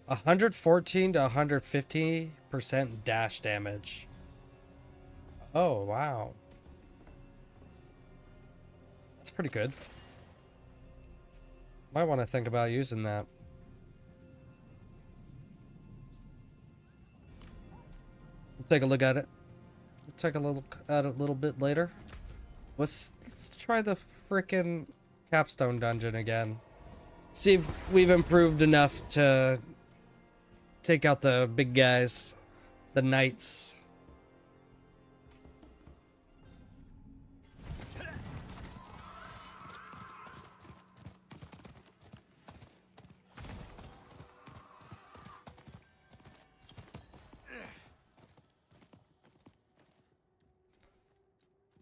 114 to 150% dash damage. Oh, wow. That's pretty good. Might want to think about using that. We'll take a look at it. We'll take a look at it a little bit later. Let's try the frickin' capstone dungeon again. See if we've improved enough to take out the big guys, the knights.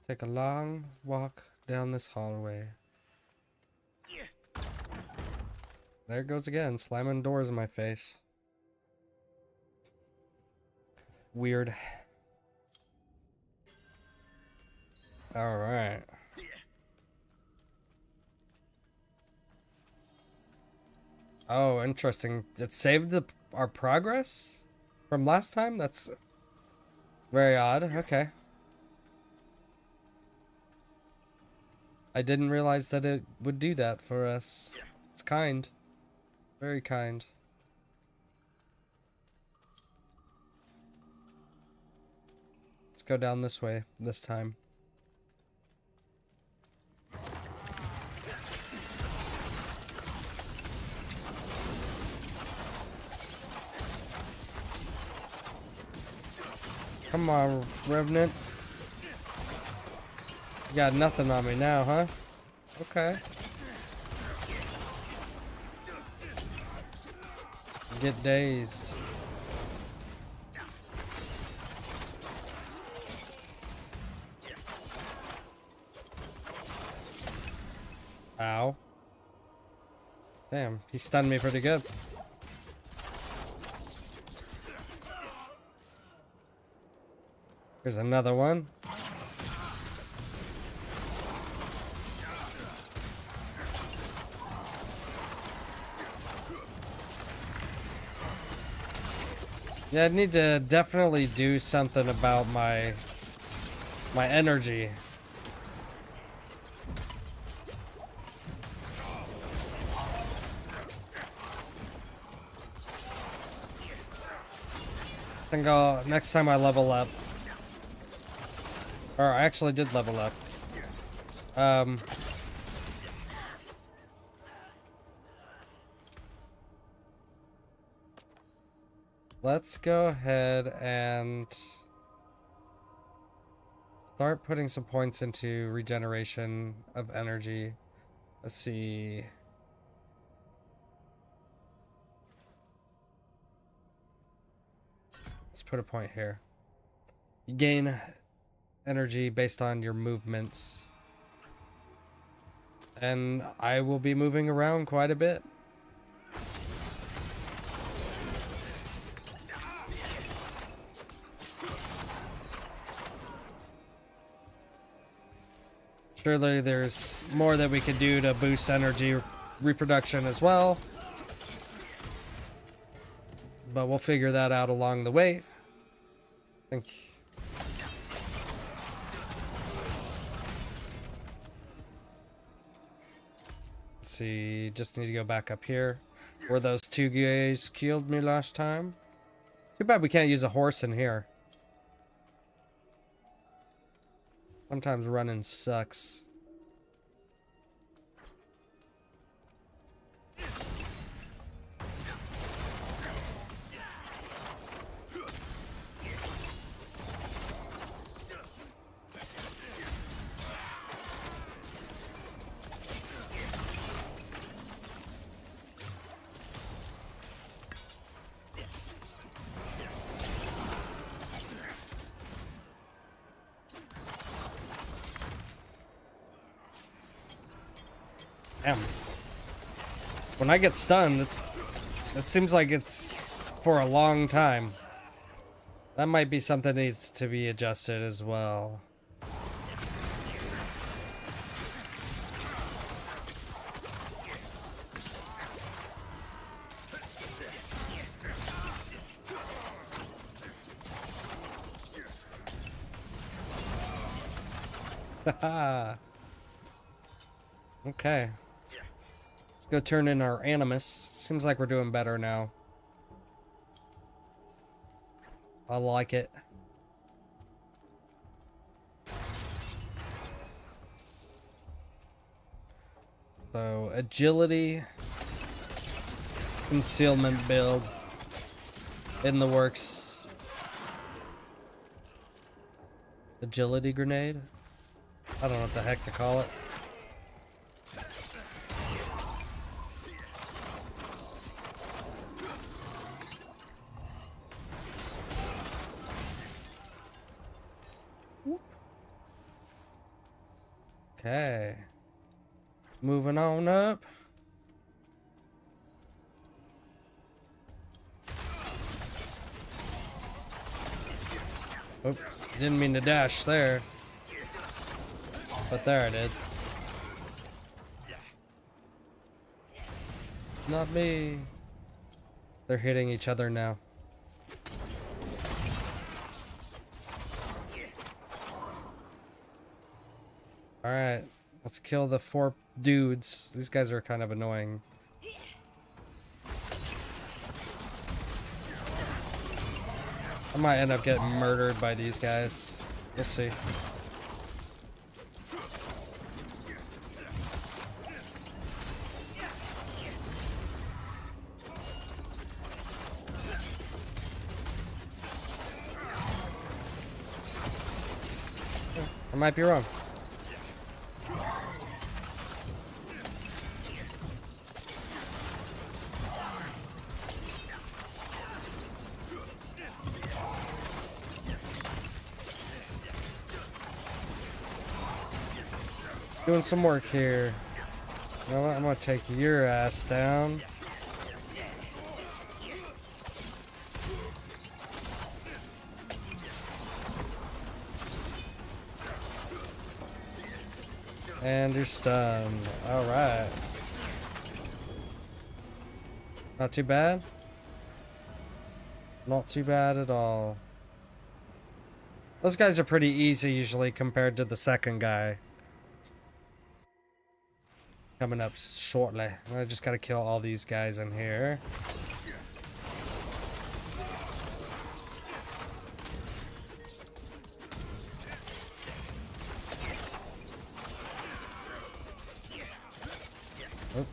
Take a long walk down this hallway. There it goes again, slamming doors in my face. Weird. Alright. Oh, interesting. It saved our progress from last time? That's very odd. Okay. I didn't realize that it would do that for us. It's kind. Very kind. Let's go down this way this time. Come on, Revenant. You got nothing on me now, huh? Okay. Get dazed. Ow. Damn, he stunned me pretty good. Here's another one. Yeah, I need to definitely do something about my energy. I think next time I level up. Or I actually did level up. Let's go ahead and start putting some points into regeneration of energy. Let's see. Let's put a point here. You gain energy based on your movements. And I will be moving around quite a bit. Surely there's more that we could do to boost energy reproduction as well. But we'll figure that out along the way. I think. Let's see, just need to go back up here where those two guys killed me last time. Too bad we can't use a horse in here. Sometimes running sucks. Damn. When I get stunned, it seems like it's for a long time. That might be something that needs to be adjusted as well. Haha. Okay. Let's go turn in our animus. Seems like we're doing better now. I like it. So, agility, concealment build in the works. Agility grenade? I don't know what the heck to call it. Okay. Moving on up. Oh, didn't mean to dash there. But there I did. Not me. They're hitting each other now. Alright, let's kill the 4 dudes. These guys are kind of annoying. I might end up getting murdered by these guys. We'll see. I might be wrong. Doing some work here. You know what? I'm gonna take your ass down. And you're stunned. Alright. Not too bad? Not too bad at all. Those guys are pretty easy usually compared to the second guy. Coming up shortly. I just gotta kill all these guys in here. Oh.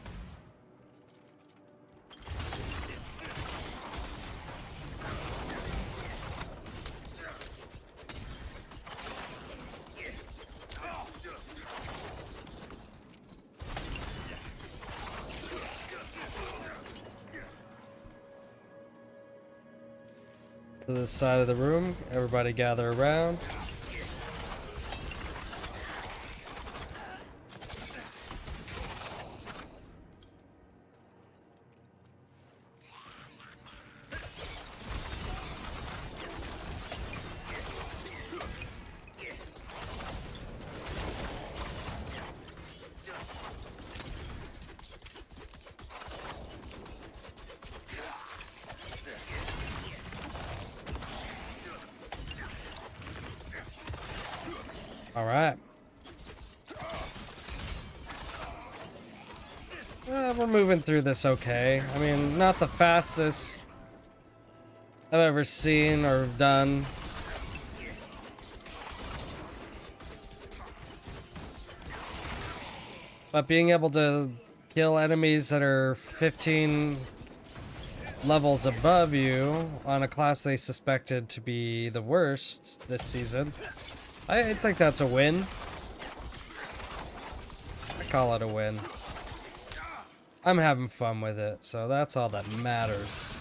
To the side of the room, everybody gather around. All right. We're moving through this okay. I mean, not the fastest I've ever seen or done. But being able to kill enemies that are 15 levels above you on a class they suspected to be the worst this season, I think that's a win. I call it a win. I'm having fun with it, so that's all that matters.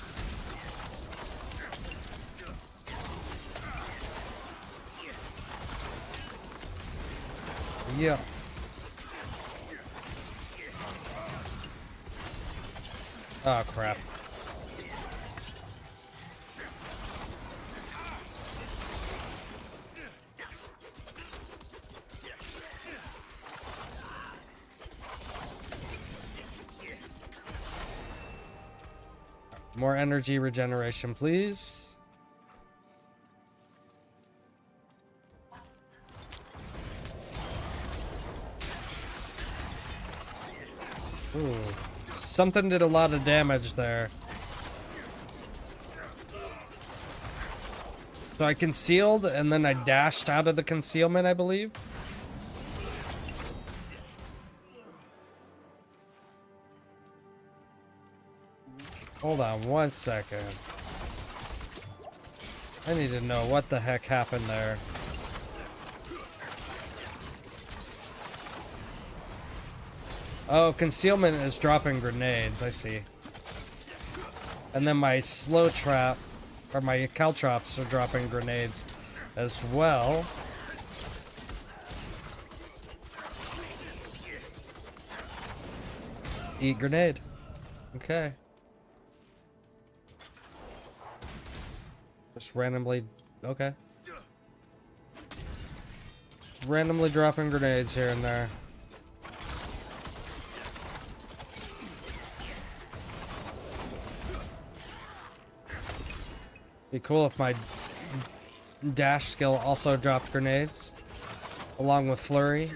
Yeah. Oh, crap. More energy regeneration, please. Ooh. Something did a lot of damage there. So I concealed, and then I dashed out of the concealment, I believe. Hold on one second. I need to know what the heck happened there. Oh, concealment is dropping grenades, I see. And then my slow trap, or my caltrops are dropping grenades as well. Eat grenade. Okay. Just randomly, okay. Randomly dropping grenades here and there. Be cool if my dash skill also dropped grenades, along with flurry.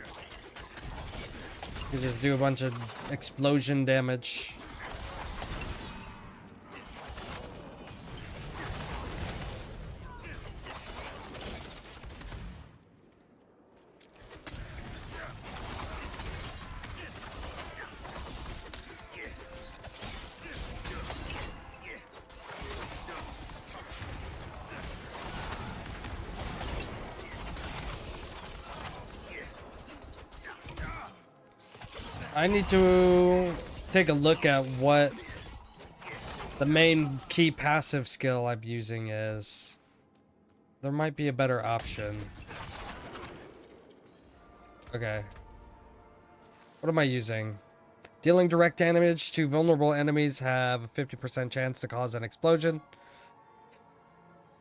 You just do a bunch of explosion damage. I need to take a look at what the main key passive skill I'm using is. There might be a better option. Okay. What am I using? Dealing direct damage to vulnerable enemies have a 50% chance to cause an explosion.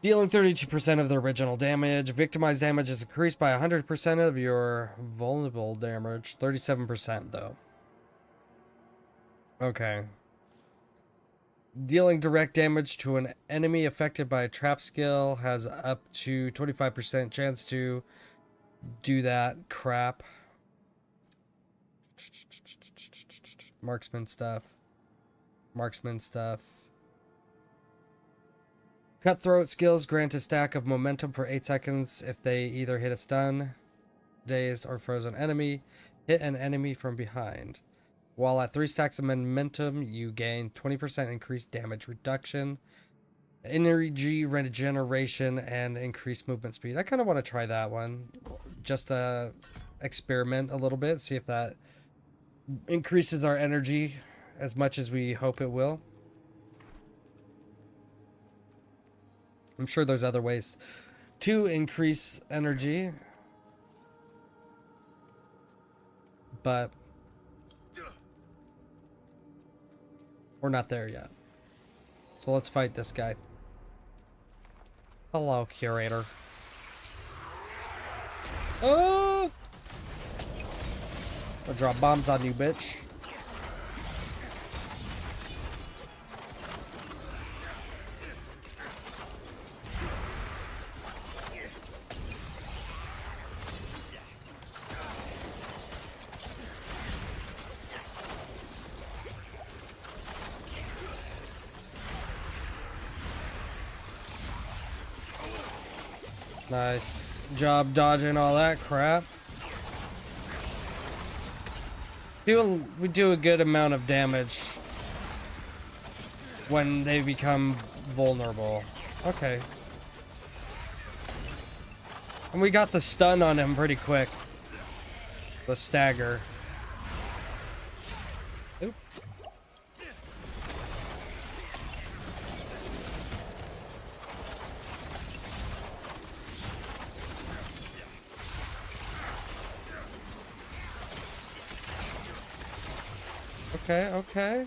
Dealing 32% of the original damage. Victimized damage is increased by 100% of your vulnerable damage. 37% though. Okay. Dealing direct damage to an enemy affected by a trap skill has up to 25% chance to do that crap. Marksman stuff. Marksman stuff. Cutthroat skills grant a stack of momentum for 8 seconds if they either hit a stun, dazed, or frozen enemy, hit an enemy from behind. While at 3 stacks of momentum, you gain 20% increased damage reduction, energy regeneration, and increased movement speed. I kind of want to try that one. Just to experiment a little bit, see if that increases our energy as much as we hope it will. I'm sure there's other ways to increase energy, but we're not there yet. So let's fight this guy. Hello, curator. Oh! I'll drop bombs on you, bitch. Nice job dodging all that crap. We do a good amount of damage when they become vulnerable. Okay. And we got the stun on him pretty quick. The stagger. Oop. Okay, okay.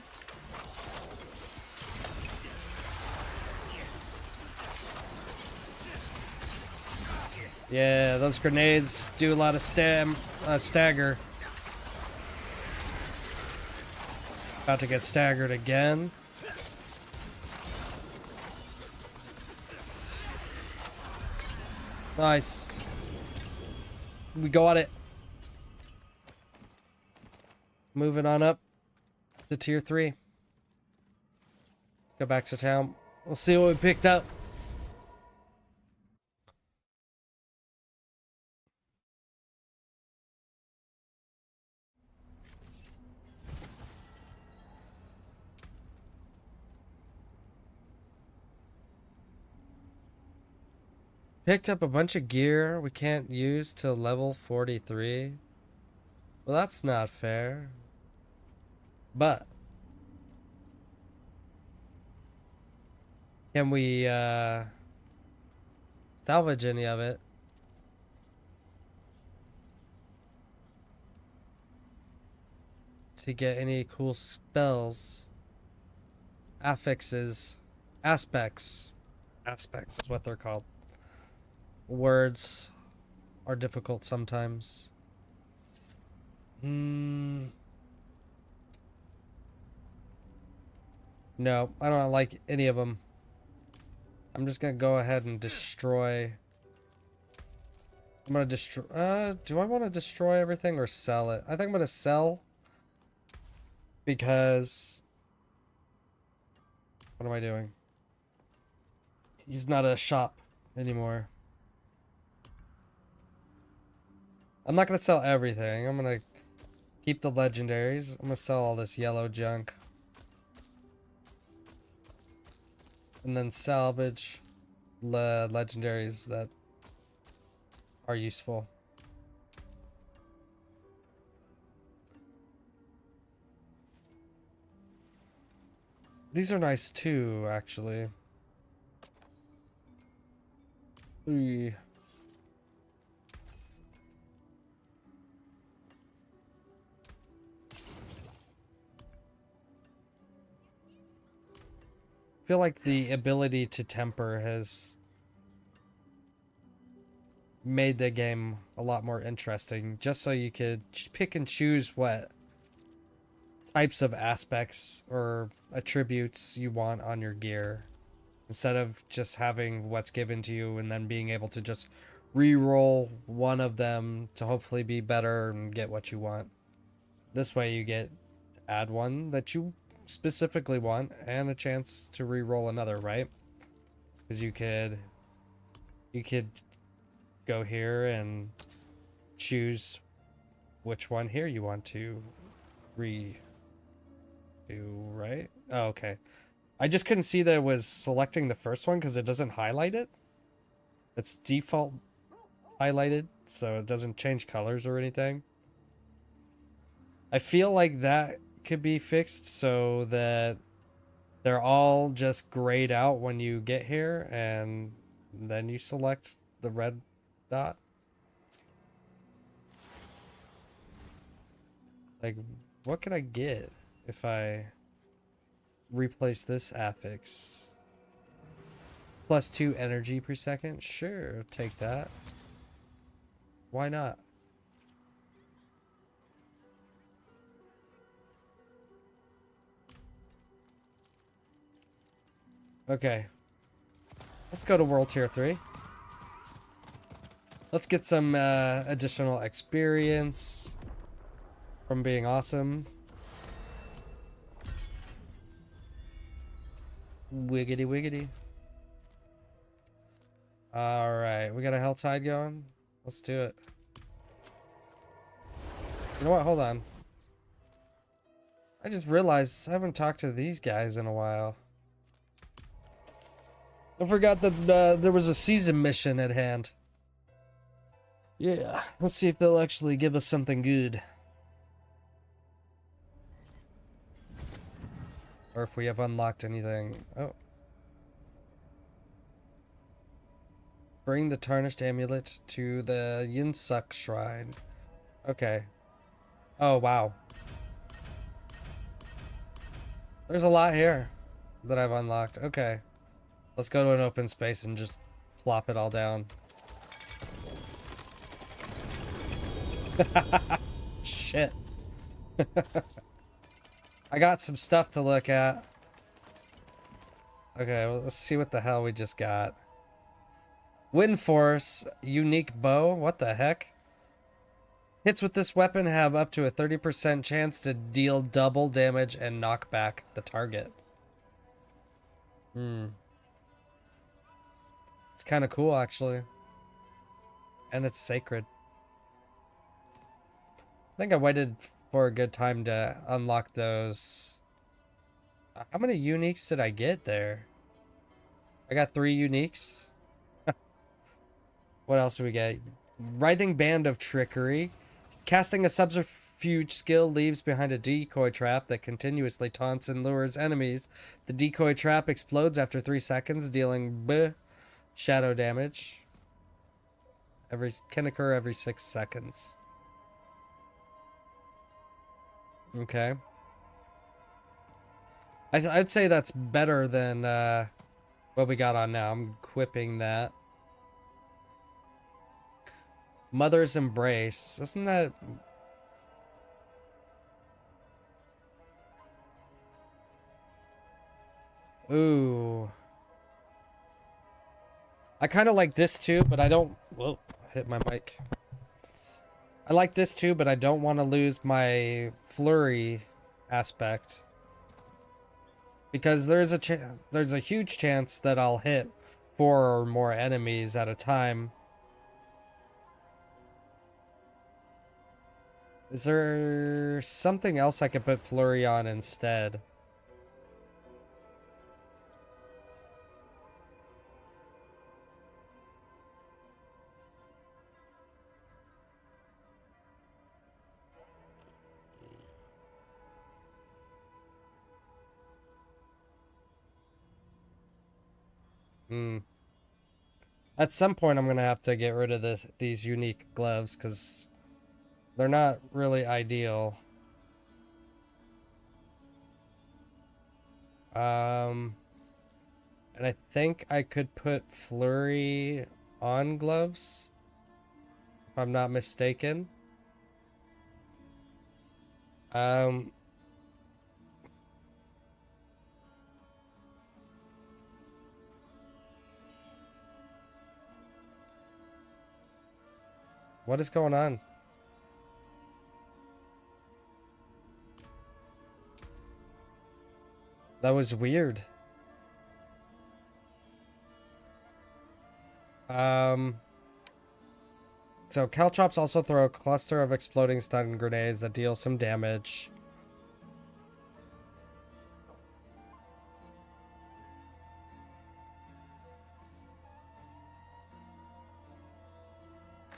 Yeah, those grenades do a lot of stagger. About to get staggered again. Nice. We got it. Moving on up to tier 3. Go back to town. We'll see what we picked up. Picked up a bunch of gear we can't use till level 43. Well, that's not fair. But can we salvage any of it? To get any cool spells? Affixes. Aspects. Aspects is what they're called. Words are difficult sometimes. No, I don't like any of them. I'm just gonna go ahead and destroy. I'm gonna destroy. Do I want to destroy everything or sell it? I think I'm gonna sell because. What am I doing? He's not a shop anymore. I'm not gonna sell everything. I'm gonna keep the legendaries. I'm gonna sell all this yellow junk. And then salvage the legendaries that are useful. These are nice too, actually. Ooh. I feel like the ability to temper has made the game a lot more interesting, just so you could pick and choose what types of aspects or attributes you want on your gear, instead of just having what's given to you and then being able to just re-roll one of them to hopefully be better and get what you want. This way you get add one that you specifically want and a chance to re-roll another, right? Because you could go here and choose which one here you want to redo, right? Oh, okay. I just couldn't see that it was selecting the first one because it doesn't highlight it. It's default highlighted, so it doesn't change colors or anything. I feel like that could be fixed so that they're all just grayed out when you get here and then you select the red dot. Like, what can I get if I replace this affix? +2 energy per second? Sure, take that. Why not? Okay. Let's go to World Tier 3. Let's get some additional experience from being awesome. Wiggity wiggity. Alright, we got a Helltide going. Let's do it. You know what? Hold on. I just realized I haven't talked to these guys in a while. I forgot that there was a season mission at hand. Yeah, let's see if they'll actually give us something good. Or if we have unlocked anything. Oh. Bring the tarnished amulet to the Yinsuk shrine. Okay. Oh, wow. There's a lot here that I've unlocked. Okay. Let's go to an open space and just plop it all down. Shit. I got some stuff to look at. Okay, well, let's see what the hell we just got. Wind Force, unique bow. What the heck? Hits with this weapon have up to a 30% chance to deal double damage and knock back the target. It's kind of cool, actually. And it's sacred. I think I waited for a good time to unlock those. How many uniques did I get there? I got 3 uniques. What else do we get? Writhing Band of Trickery. Casting a subterfuge skill leaves behind a decoy trap that continuously taunts and lures enemies. The decoy trap explodes after 3 seconds, dealing shadow damage. Can occur every 6 seconds. Okay. I'd say that's better than what we got on now. I'm equipping that. Mother's Embrace. Isn't that... Ooh. I kind of like this too, but I don't... Whoa, hit my mic. I like this too, but I don't want to lose my flurry aspect. Because there's a huge chance that I'll hit 4 or more enemies at a time. Is there something else I could put flurry on instead? At some point, I'm gonna have to get rid of these unique gloves because they're not really ideal. And I think I could put flurry on gloves, if I'm not mistaken. Um, what is going on? That was weird. So Caltrops also throw a cluster of exploding stun grenades that deal some damage.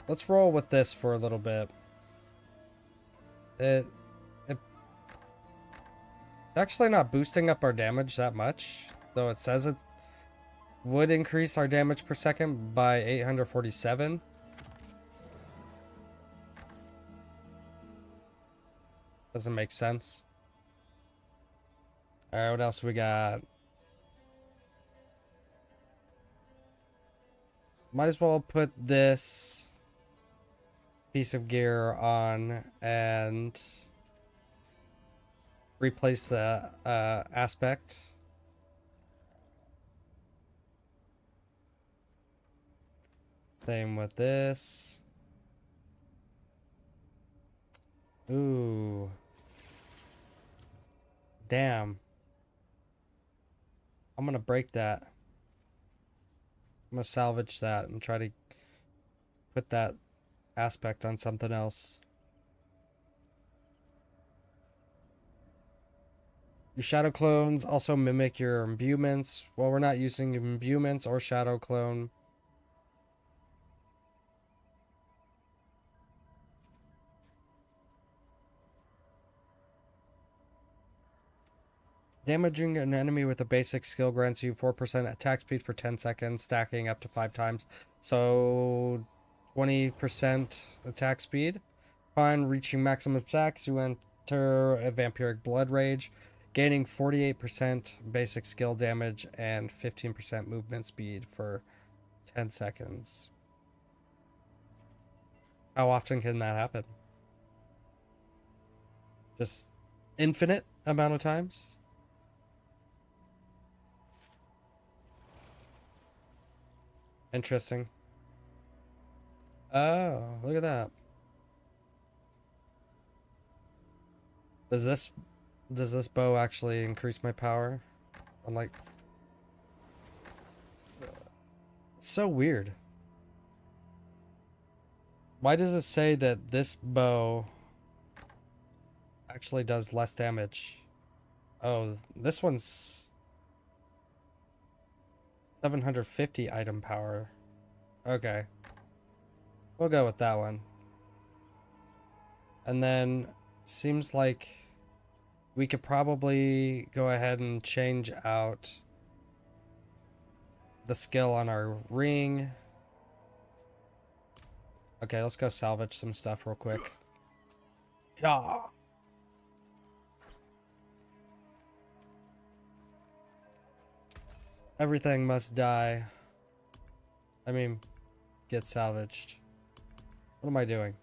Let's roll with this for a little bit. It's actually not boosting up our damage that much, though it says it would increase our damage per second by 847. Doesn't make sense. Alright, what else we got? Might as well put this piece of gear on and replace the aspect. Same with this. Ooh. Damn. I'm gonna break that. I'm gonna salvage that and try to put that aspect on something else. Your shadow clones also mimic your imbuements. Well, we're not using imbuements or shadow clone. Damaging an enemy with a basic skill grants you 4% attack speed for 10 seconds, stacking up to 5 times. So 20% attack speed. Upon reaching maximum attacks, you enter a vampiric blood rage, gaining 48% basic skill damage and 15% movement speed for 10 seconds. How often can that happen? Just infinite amount of times? Interesting. Oh, look at that. Does this bow actually increase my power? Unlike, it's so weird. Why does it say that this bow actually does less damage? Oh, this one's 750 item power. Okay. We'll go with that one. And then seems like we could probably go ahead and change out the skill on our ring. Okay, let's go salvage some stuff real quick. Yeah. Everything must die. I mean, get salvaged. What am I doing?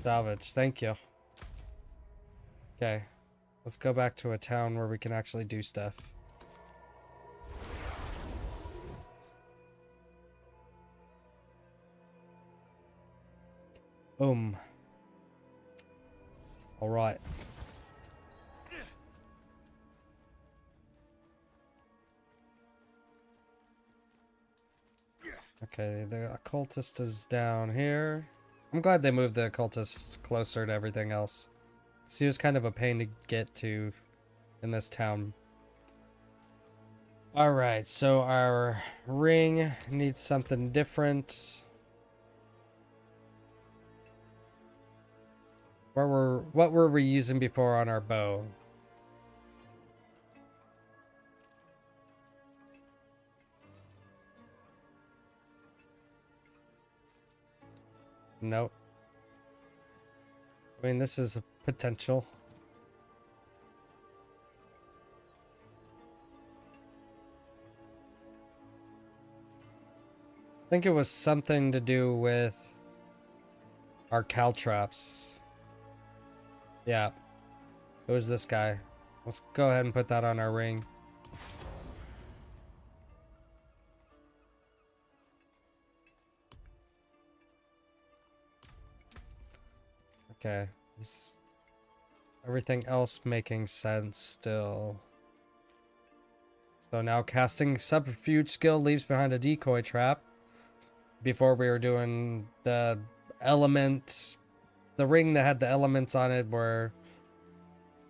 Salvage, thank you. Okay, let's go back to a town where we can actually do stuff. Boom. All right. Okay, the occultist is down here. I'm glad they moved the occultist closer to everything else. Because he was kind of a pain to get to in this town. Alright, so our ring needs something different. What were we using before on our bow? Nope. I mean, this is a potential. I think it was something to do with our caltrops. Yeah, it was this guy. Let's go ahead and put that on our ring. Okay. Everything else making sense still. So now casting subterfuge skill leaves behind a decoy trap. Before we were doing the element, the ring that had the elements on it where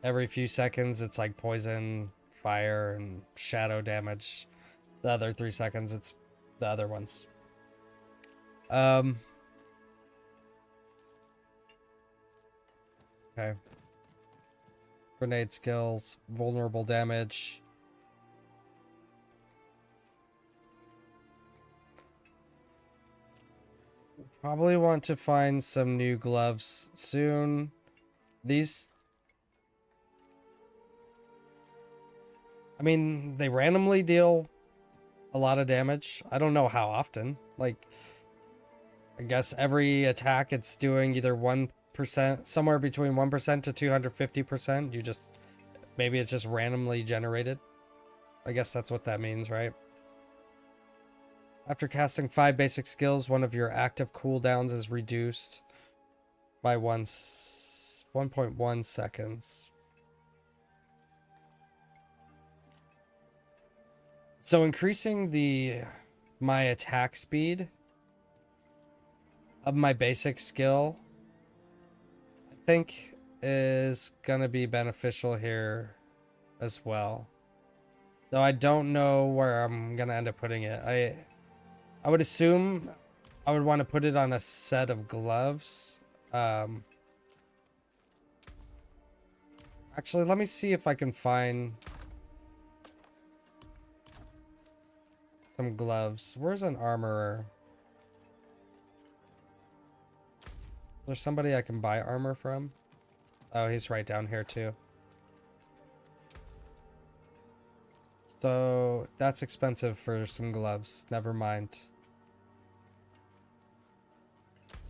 every few seconds it's like poison, fire, and shadow damage. The other 3 seconds it's the other ones. Okay. Grenade skills, vulnerable damage. Probably want to find some new gloves soon. These, I mean, they randomly deal a lot of damage. I don't know how often. Like, I guess every attack it's doing either 1%, somewhere between 1% to 250%. You just, maybe it's just randomly generated. I guess that's what that means, right? After casting 5 basic skills, one of your active cooldowns is reduced by 1.1 seconds. So increasing my attack speed of my basic skill, I think, is gonna be beneficial here as well. Though I don't know where I'm gonna end up putting it. I would assume I would want to put it on a set of gloves. Actually, let me see if I can find some gloves. Where's an armorer? Is there somebody I can buy armor from? Oh, he's right down here too. So that's expensive for some gloves. Never mind.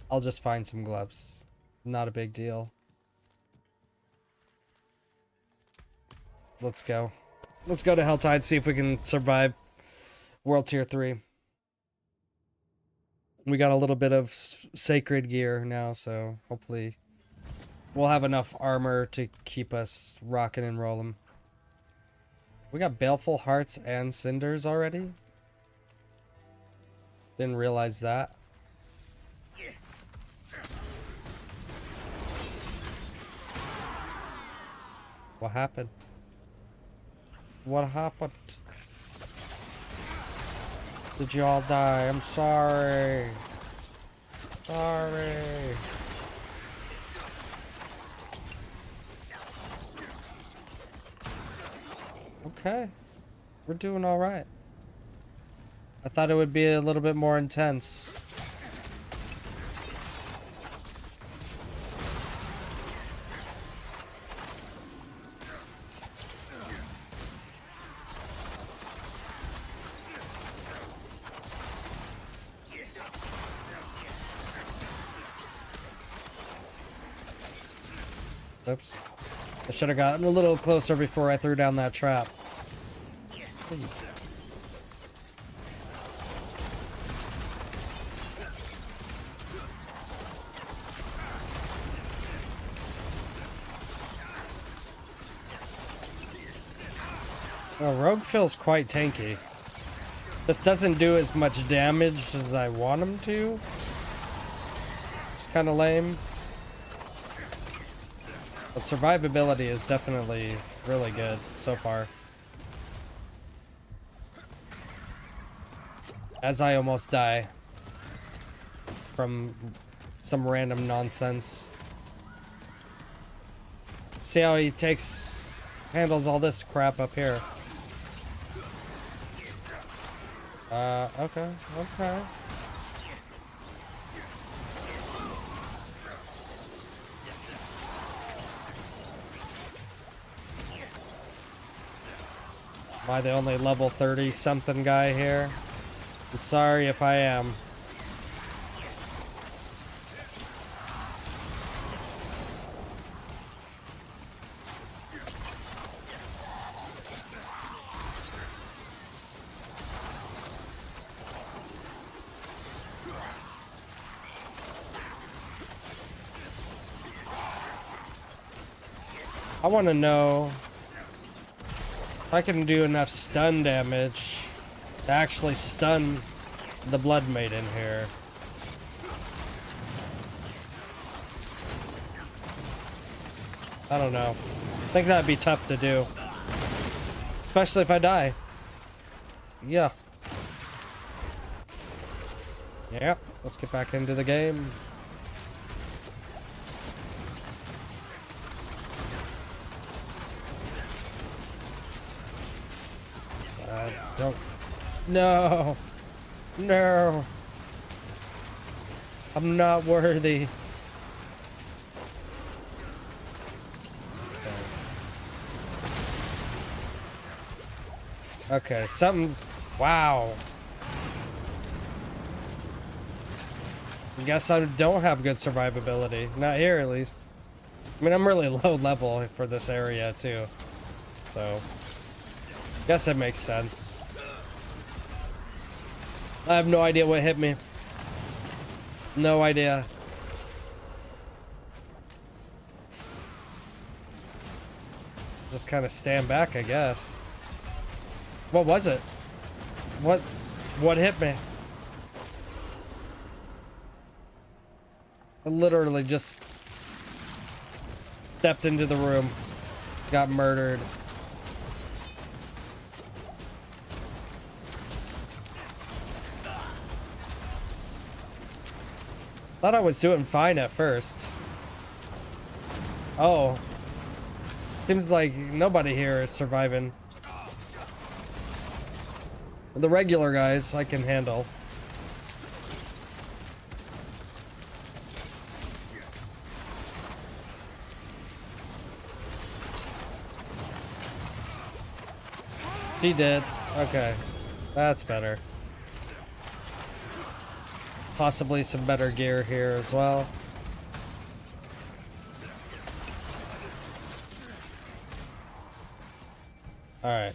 I'll just find some gloves. Not a big deal. Let's go. Let's go to Helltide, see if we can survive World Tier 3. We got a little bit of sacred gear now, so hopefully we'll have enough armor to keep us rocking and rolling. We got Baleful Hearts and Cinders already? Didn't realize that. What happened? What happened? Did you all die? I'm sorry. Sorry. Okay. We're doing all right. I thought it would be a little bit more intense. Oops. I should have gotten a little closer before I threw down that trap. Well, Rogue feels quite tanky. This doesn't do as much damage as I want him to. It's kind of lame. But survivability is definitely really good so far. As I almost die from some random nonsense. See how he handles all this crap up here. Okay. Am I the only level 30 something guy here? I'm sorry if I am. I want to know if I can do enough stun damage to actually stun the Blood Maiden here. I don't know. I think that'd be tough to do. Especially if I die. Yeah. Yep. Let's get back into the game. Don't. No. No. I'm not worthy. Okay, something's... Wow. I guess I don't have good survivability. Not here, at least. I mean, I'm really low level for this area, too. So... guess it makes sense. I have no idea what hit me. No idea. Just kind of stand back, I guess. What was it? What? What hit me? I literally just stepped into the room. Got murdered. Thought I was doing fine at first. Oh. Seems like nobody here is surviving. The regular guys I can handle. She did. Okay. That's better. Possibly some better gear here as well. Alright.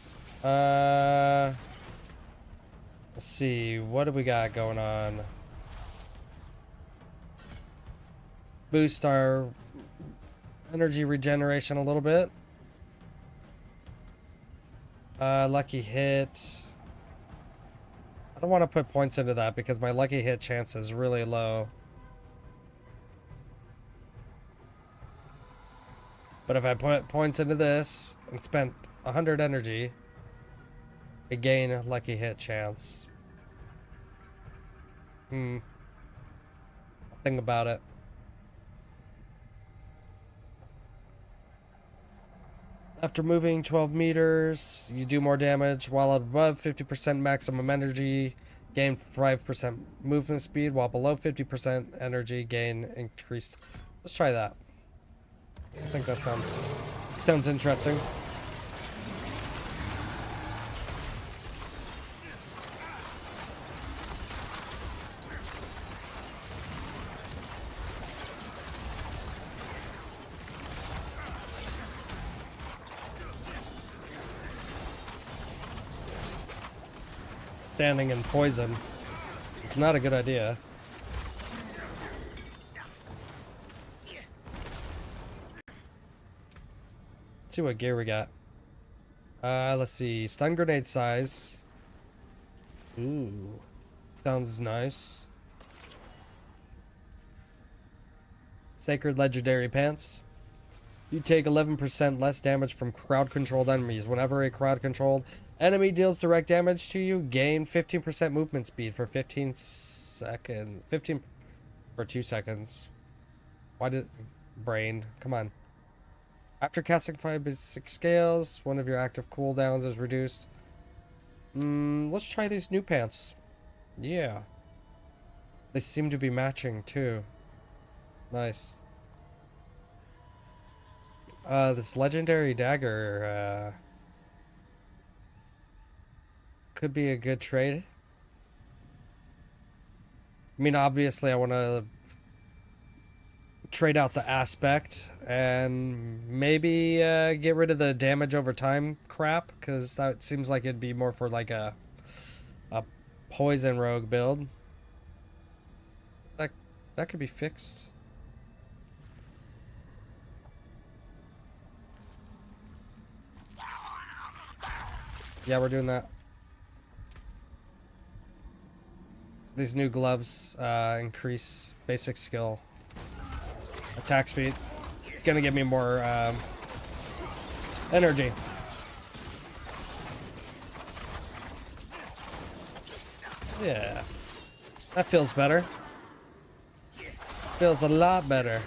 Let's see. What do we got going on? Boost our energy regeneration a little bit. Lucky hit. I don't want to put points into that because my lucky hit chance is really low. But if I put points into this and spent 100 energy, I gain a lucky hit chance. I'll think about it. After moving 12 meters, you do more damage. While above 50% maximum energy, gain 5% movement speed. While below 50% energy, gain increased. Let's try that. I think that sounds interesting. Standing in poison. It's not a good idea. Let's see what gear we got. Let's see. Stun grenade size. Ooh. Sounds nice. Sacred legendary pants. You take 11% less damage from crowd-controlled enemies. Whenever a crowd-controlled enemy deals direct damage to you, gain 15% movement speed for 15 seconds. 15 for 2 seconds. Why did... Brain. Come on. After casting 5 basic scales, one of your active cooldowns is reduced. Let's try these new pants. Yeah. They seem to be matching, too. Nice. This legendary dagger, could be a good trade. I mean, obviously I want to trade out the aspect and maybe get rid of the damage over time crap, because that seems like it'd be more for like a poison rogue build. That could be fixed. Yeah, we're doing that. These new gloves increase basic skill. Attack speed. Gonna give me more energy. Yeah. That feels better. Feels a lot better.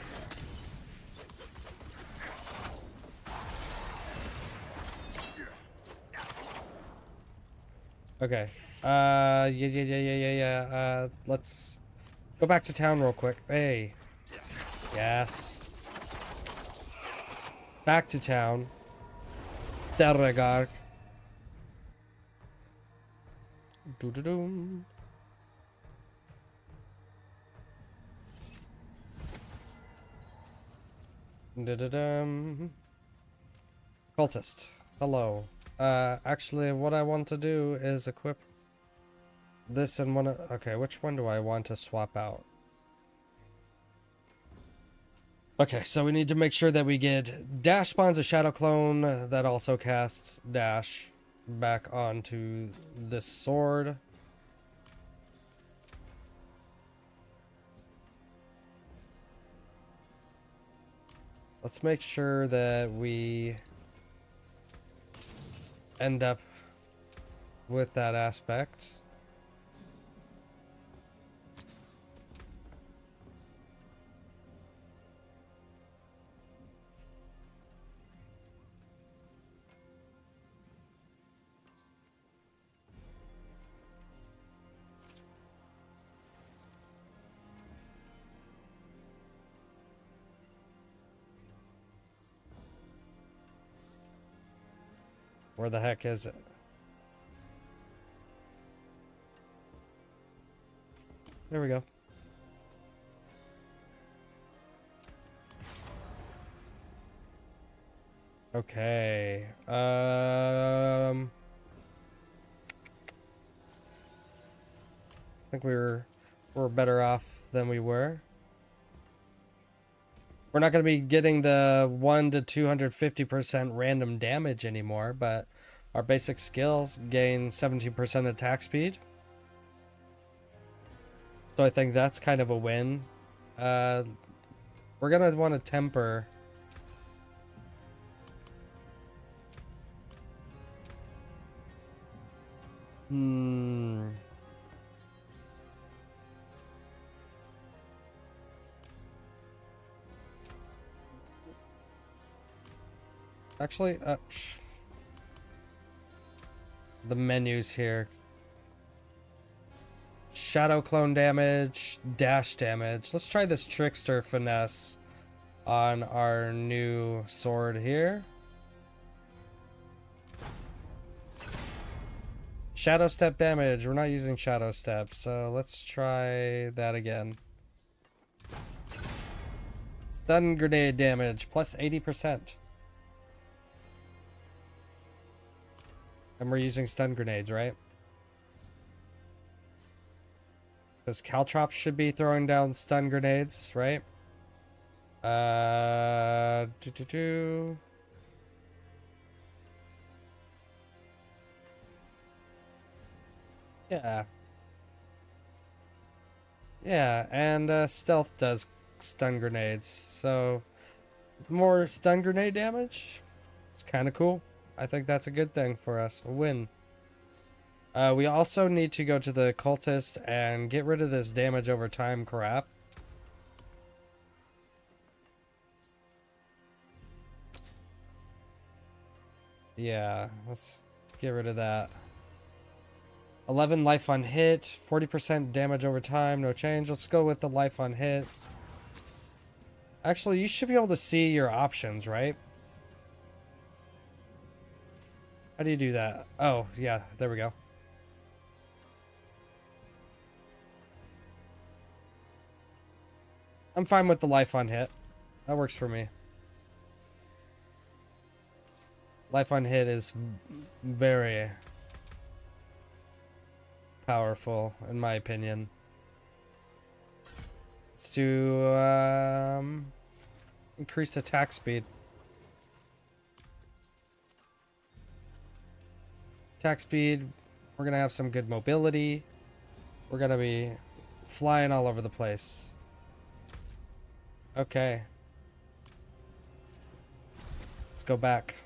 Okay. Yeah. Let's go back to town real quick. Hey. Yes. Back to town. Serregar. Doo-doo-doo. Da-da-dum. Cultist. Hello. Actually, what I want to do is equip this and one. Okay, which one do I want to swap out? Okay, so we need to make sure that we get Dash spawns a shadow clone that also casts Dash. back onto this sword. Let's make sure that we end up with that aspect. Where the heck is it? There we go. Okay. I think we're better off than we were. We're not going to be getting the 1 to 250% random damage anymore, but our basic skills gain 17% attack speed. So I think that's kind of a win. We're going to want to temper. Actually, the menus here. Shadow clone damage, dash damage. Let's try this trickster finesse on our new sword here. Shadow step damage. We're not using shadow step, so let's try that again. Stun grenade damage plus 80%. And we're using stun grenades, right? Because Caltrops should be throwing down stun grenades, right? Yeah. Yeah, and stealth does stun grenades, so more stun grenade damage. It's kind of cool. I think that's a good thing for us. A win. We also need to go to the cultist and get rid of this damage over time crap. Yeah, let's get rid of that. 11 life on hit, 40% damage over time, no change. Let's go with the life on hit. Actually, you should be able to see your options, right? How do you do that? Oh, yeah, there we go. I'm fine with the life on hit. That works for me. Life on hit is very powerful, in my opinion. Let's do increased attack speed. Attack speed, we're gonna have some good mobility. We're gonna be flying all over the place. Okay. Let's go back.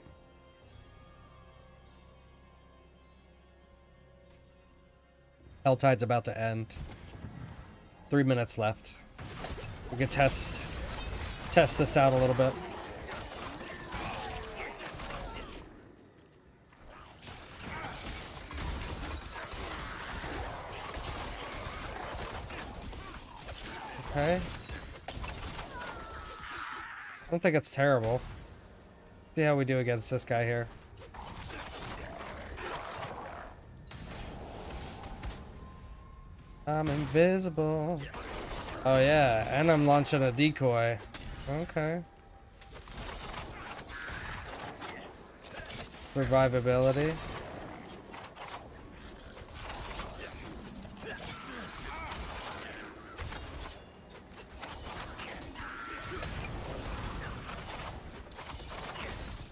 Helltide's about to end. 3 minutes left. We can test this out a little bit. Okay. I don't think it's terrible. See how we do against this guy here. I'm invisible. Oh yeah, and I'm launching a decoy. Okay. Survivability.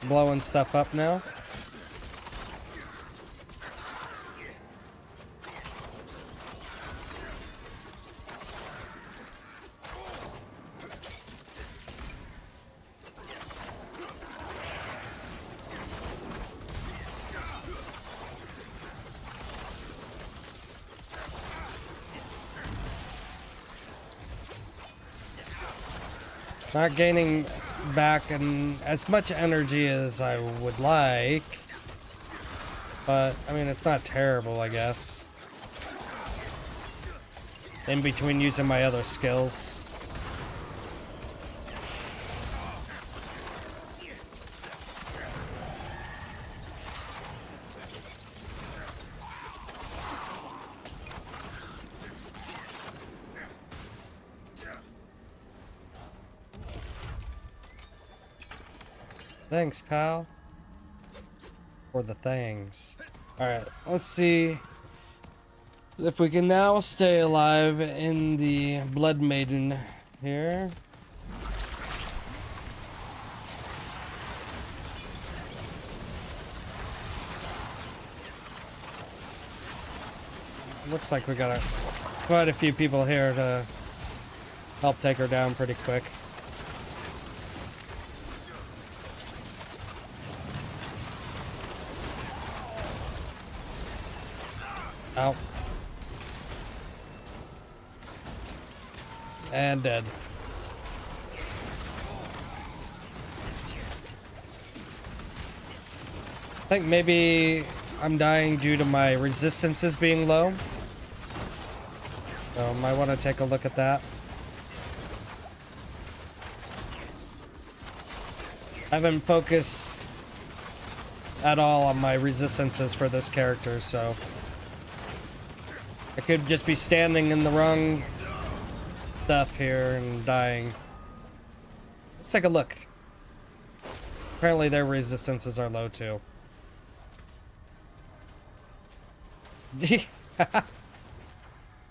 Blowing stuff up now. Not gaining back as much energy as I would like. But, I mean, it's not terrible, I guess. In between using my other skills. Thanks, pal. For the things. Alright, let's see if we can now stay alive in the Blood Maiden here. Looks like we got quite a few people here to help take her down pretty quick. Ow. And dead. I think maybe I'm dying due to my resistances being low. So might want to take a look at that. I haven't focused at all on my resistances for this character, so I could just be standing in the wrong stuff here and dying. Let's take a look. Apparently their resistances are low too.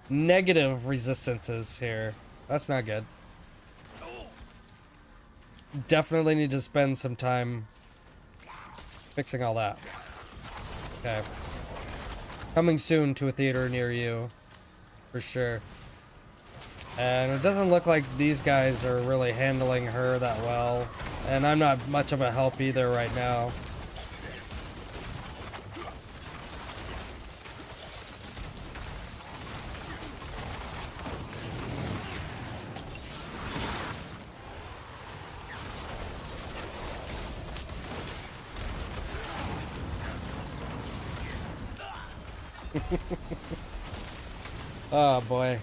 Negative resistances here. That's not good. Definitely need to spend some time fixing all that. Okay. Coming soon to a theater near you. For sure. And it doesn't look like these guys are really handling her that well. And I'm not much of a help either right now. Oh boy.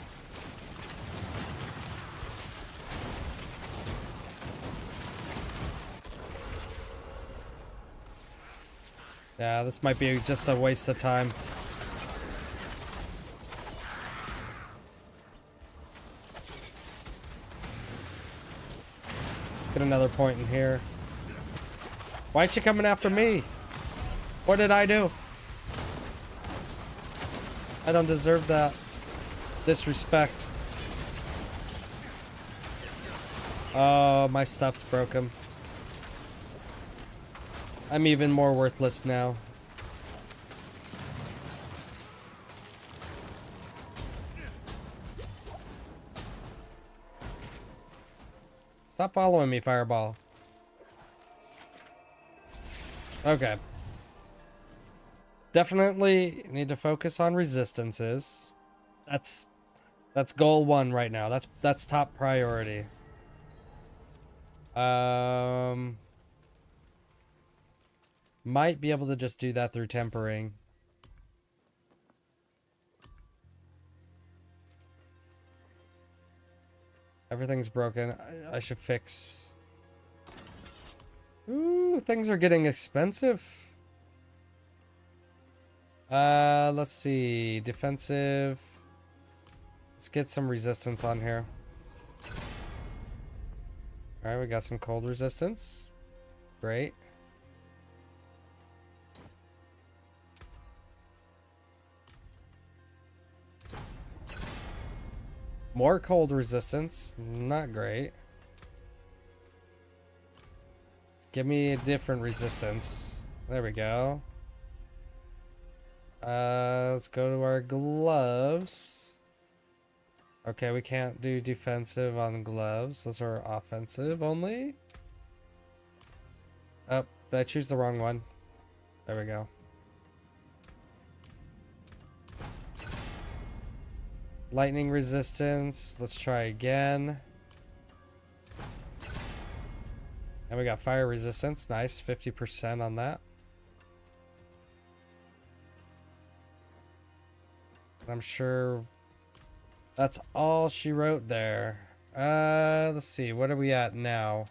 Yeah, this might be just a waste of time. Get another point in here. Why is she coming after me? What did I do? I don't deserve that. Disrespect. Oh, my stuff's broken. I'm even more worthless now. Stop following me, Fireball. Okay. Definitely need to focus on resistances. That's goal 1 right now. That's top priority. Might be able to just do that through tempering. Everything's broken. I should fix. Ooh, things are getting expensive. Let's see. Defensive. Let's get some resistance on here. Alright, we got some cold resistance. Great. More cold resistance. Not great. Give me a different resistance. There we go. Let's go to our gloves. Okay, we can't do defensive on gloves. Those are offensive only. Oh, I choose the wrong one. There we go. Lightning resistance. Let's try again. And we got fire resistance. Nice, 50% on that. I'm sure that's all she wrote there. Let's see. What are we at now?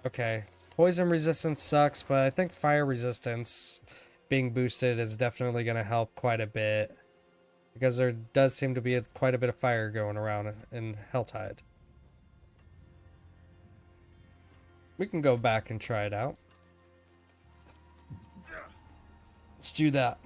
Okay. Poison resistance sucks, but I think fire resistance being boosted is definitely going to help quite a bit. Because there does seem to be quite a bit of fire going around in Helltide. We can go back and try it out. Let's do that.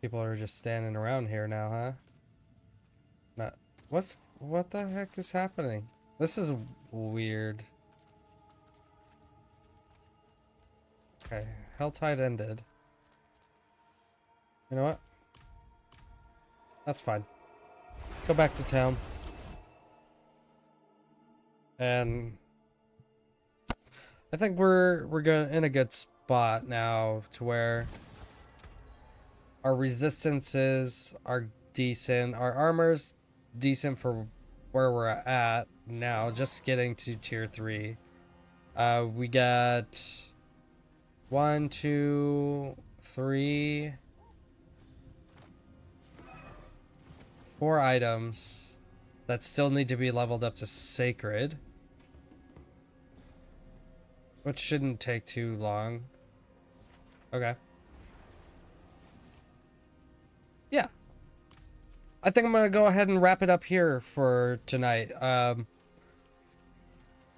People are just standing around here now, huh? Not what the heck is happening? This is weird. Okay, Helltide ended. You know what? That's fine. Go back to town. And I think we're going in a good spot now to where our resistances are decent. Our armor's decent for where we're at now, just getting to tier 3. We got 1, 2, 3, 4 items that still need to be leveled up to sacred, which shouldn't take too long. Okay. Yeah. I think I'm gonna go ahead and wrap it up here for tonight.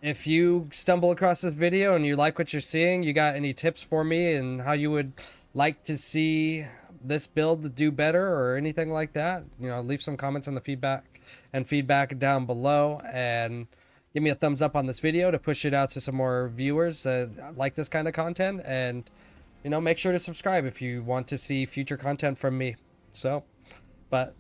If you stumble across this video and you like what you're seeing, you got any tips for me and how you would like to see this build do better or anything like that, you know, leave some comments on the feedback down below, and give me a thumbs up on this video to push it out to some more viewers that like this kind of content. And, you know, make sure to subscribe if you want to see future content from me. So, but